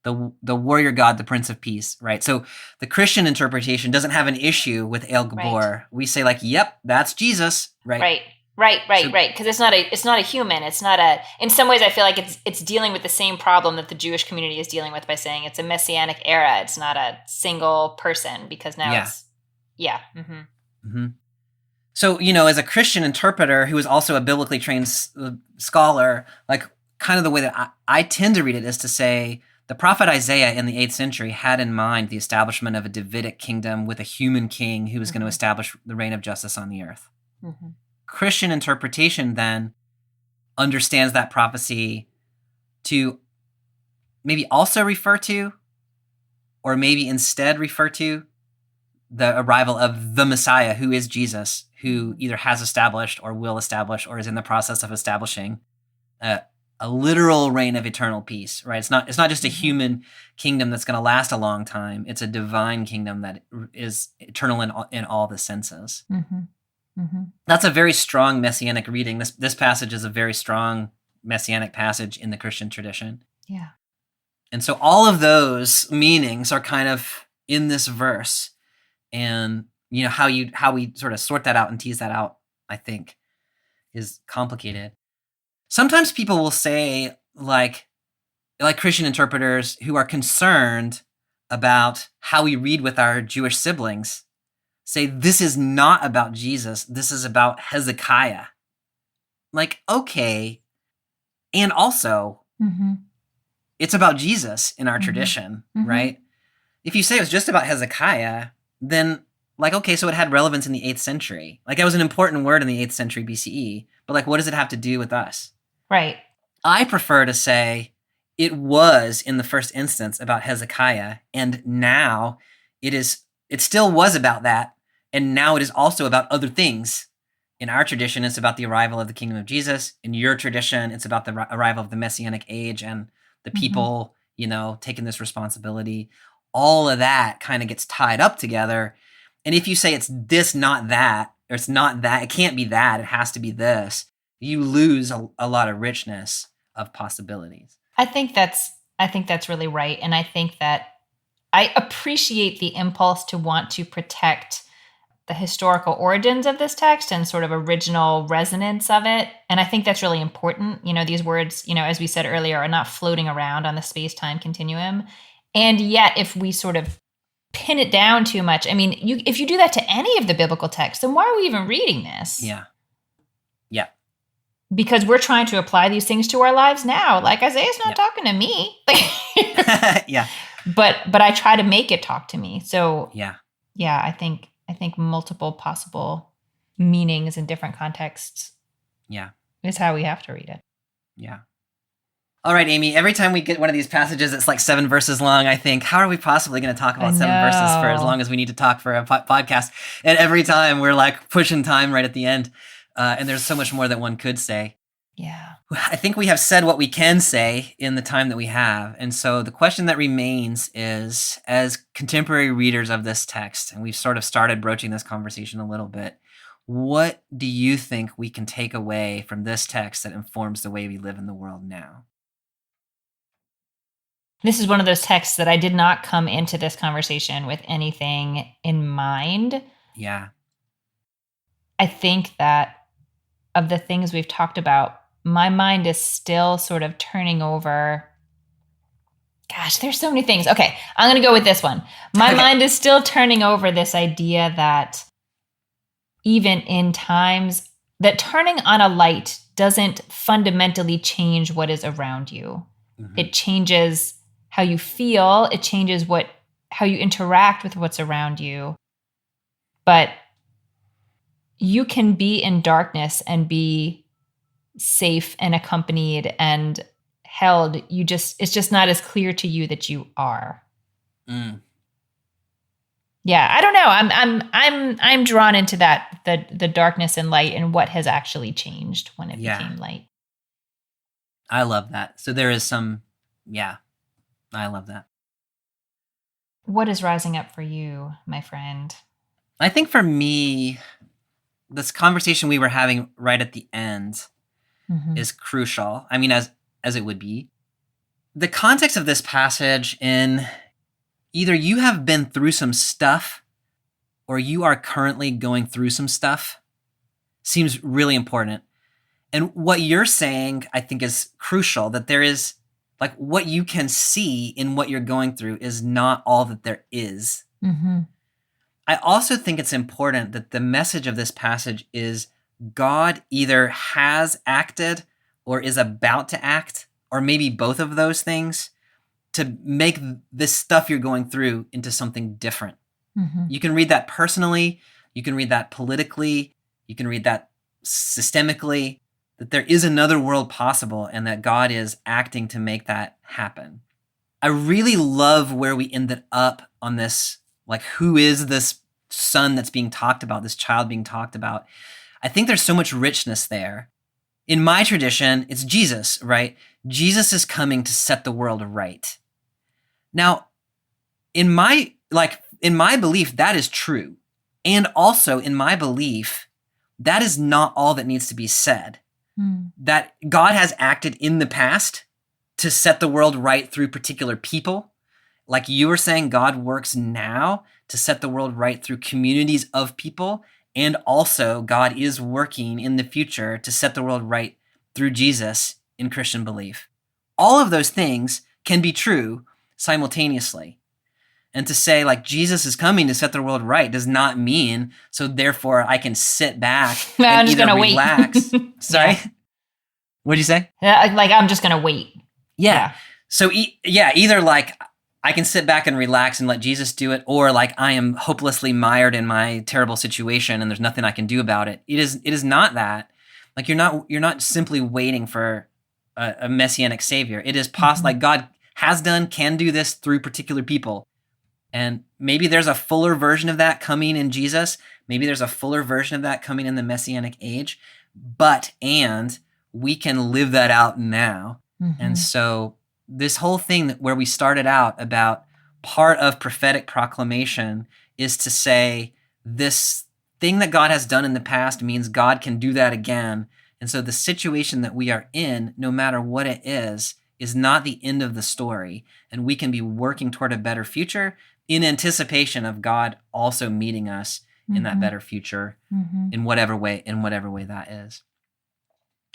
the warrior god, the Prince of Peace, right? So the Christian interpretation doesn't have an issue with El Gabor. Right. We say yep, that's Jesus, right? Right. Because it's not a human. It's not a. In some ways, I feel like it's dealing with the same problem that the Jewish community is dealing with by saying it's a messianic era. It's not a single person because now it's So as a Christian interpreter who is also a biblically trained scholar, kind of the way that I tend to read it is to say the prophet Isaiah in the 8th century had in mind the establishment of a Davidic kingdom with a human king who was going to establish the reign of justice on the earth. Christian interpretation then understands that prophecy to maybe also refer to, or maybe instead refer to, the arrival of the Messiah, who is Jesus, who either has established or will establish or is in the process of establishing a literal reign of eternal peace, right? It's not just a human kingdom that's going to last a long time. It's a divine kingdom that is eternal in all the senses. That's a very strong messianic reading. This passage is a very strong messianic passage in the Christian tradition. Yeah. And so all of those meanings are kind of in this verse. And how we sort of sort that out and tease that out, I think, is complicated. Sometimes people will say, like Christian interpreters who are concerned about how we read with our Jewish siblings, say this is not about Jesus, this is about Hezekiah. Okay. And also, it's about Jesus in our tradition, right? If you say it was just about Hezekiah, then okay, so it had relevance in the 8th century. It was an important word in the 8th century BCE, but what does it have to do with us? Right. I prefer to say it was in the first instance about Hezekiah, and now it still was about that, and now it is also about other things. In our tradition, it's about the arrival of the kingdom of Jesus. In your tradition, it's about the arrival of the Messianic age and the people, taking this responsibility. All of that kind of gets tied up together. And if you say it's this, not that, or it's not that, it can't be that, it has to be this, you lose a lot of richness of possibilities. I think that's really right. And I think that I appreciate the impulse to want to protect the historical origins of this text and sort of original resonance of it. And I think that's really important. These words, as we said earlier, are not floating around on the space-time continuum. And yet, if we sort of pin it down too much, if you do that to any of the biblical texts, then why are we even reading this? Yeah. Because we're trying to apply these things to our lives now. Isaiah's not talking to me. Yeah. But I try to make it talk to me. So yeah, I think multiple possible meanings in different contexts is how we have to read it. Yeah. All right, Amy, every time we get one of these passages that's 7 verses long, I think, how are we possibly going to talk about 7 verses for as long as we need to talk for a podcast? And every time we're pushing time right at the end. And there's so much more that one could say. Yeah. I think we have said what we can say in the time that we have. And so the question that remains is, as contemporary readers of this text, and we've sort of started broaching this conversation a little bit, what do you think we can take away from this text that informs the way we live in the world now? This is one of those texts that I did not come into this conversation with anything in mind. Yeah. I think that of the things we've talked about, my mind is still sort of turning over. Gosh, there's so many things. Okay, I'm going to go with this one. My mind is still turning over this idea that even in times that turning on a light doesn't fundamentally change what is around you. Mm-hmm. It changes how you feel. It changes how you interact with what's around you. But you can be in darkness and be safe and accompanied and held. It's just not as clear to you that you are. Mm. Yeah, I don't know. I'm drawn into that, the darkness and light and what has actually changed when it became light. I love that. So there is I love that. What is rising up for you, my friend? I think for me, this conversation we were having right at the end is crucial. I mean, as it would be. The context of this passage in either you have been through some stuff or you are currently going through some stuff seems really important. And what you're saying, I think, is crucial, that there is, like, what you can see in what you're going through is not all that there is. Mm-hmm. I also think it's important that the message of this passage is God either has acted or is about to act, or maybe both of those things, to make this stuff you're going through into something different. Mm-hmm. You can read that personally, you can read that politically, you can read that systemically, that there is another world possible and that God is acting to make that happen. I really love where we ended up on this, like, who is this son that's being talked about, this child being talked about? I think there's so much richness there. In my tradition, it's Jesus, right? Jesus is coming to set the world right. Now, in my belief, that is true. And also in my belief, that is not all that needs to be said. That God has acted in the past to set the world right through particular people. Like you were saying, God works now to set the world right through communities of people. And also God is working in the future to set the world right through Jesus in Christian belief. All of those things can be true simultaneously. And to say, like, Jesus is coming to set the world right does not mean, so therefore I can sit back and either relax. Sorry? Yeah. What'd you say? Like, I'm just going to wait. Yeah. So, either like I can sit back and relax and let Jesus do it, or like I am hopelessly mired in my terrible situation and there's nothing I can do about it. It is not that. Like, you're not simply waiting for a messianic savior. It is possible, like God has done, can do this through particular people. And maybe there's a fuller version of that coming in Jesus. Maybe there's a fuller version of that coming in the Messianic age. And we can live that out now. Mm-hmm. And so this whole thing where we started out about part of prophetic proclamation is to say this thing that God has done in the past means God can do that again. And so the situation that we are in, no matter what it is not the end of the story. And we can be working toward a better future in anticipation of God also meeting us in that better future in whatever way that is.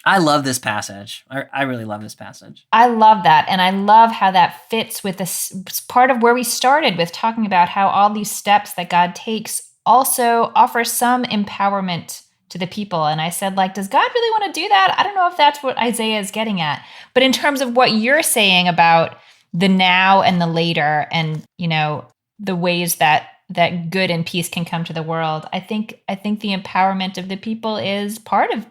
I love this passage. I really love this passage. I love that. And I love how that fits with this part of where we started with talking about how all these steps that God takes also offer some empowerment to the people. And I said, like, does God really want to do that? I don't know if that's what Isaiah is getting at. But in terms of what you're saying about the now and the later and, you know, the ways that good and peace can come to the world, I think the empowerment of the people is part of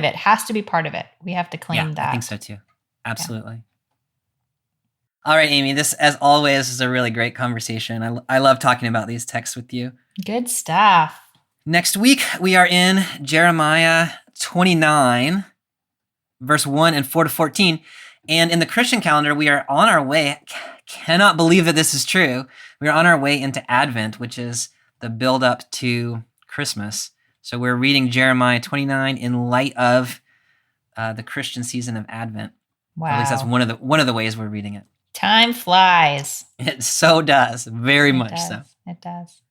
it, has to be part of it. We have to claim that. I think so too. Absolutely. Yeah. All right, Amy, this, as always, is a really great conversation. I love talking about these texts with you. Good stuff. Next week, we are in Jeremiah 29, verse 1 and 4 to 14. And in the Christian calendar, we are on our way. Cannot believe that this is true. We are on our way into Advent, which is the build up to Christmas. So we're reading Jeremiah 29 in light of the Christian season of Advent. Wow. At least that's one of the ways we're reading it. Time flies. It so does. Very much so. It does.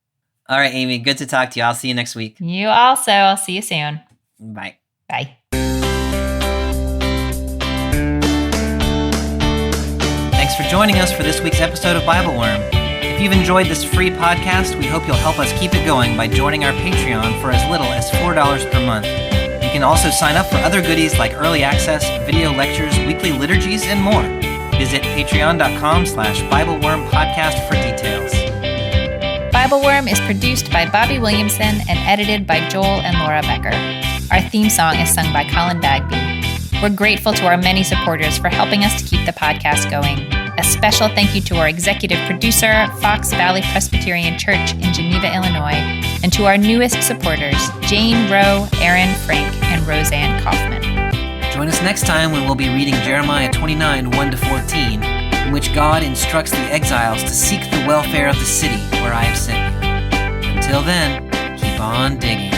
All right, Amy, good to talk to you. I'll see you next week. You also. I'll see you soon. Bye. Bye. Thanks for joining us for this week's episode of BibleWorm. If you've enjoyed this free podcast, we hope you'll help us keep it going by joining our Patreon for as little as $4 per month. You can also sign up for other goodies like early access, video lectures, weekly liturgies, and more. Visit patreon.com/BibleWorm podcast for details. BibleWorm is produced by Bobby Williamson and edited by Joel and Laura Becker. Our theme song is sung by Colin Bagby. We're grateful to our many supporters for helping us to keep the podcast going. A special thank you to our executive producer, Fox Valley Presbyterian Church in Geneva, Illinois, and to our newest supporters, Jane Rowe, Aaron Frank, and Roseanne Kaufman. Join us next time when we'll be reading Jeremiah 29, 1-14, in which God instructs the exiles to seek the welfare of the city where I have sent you. Until then, keep on digging.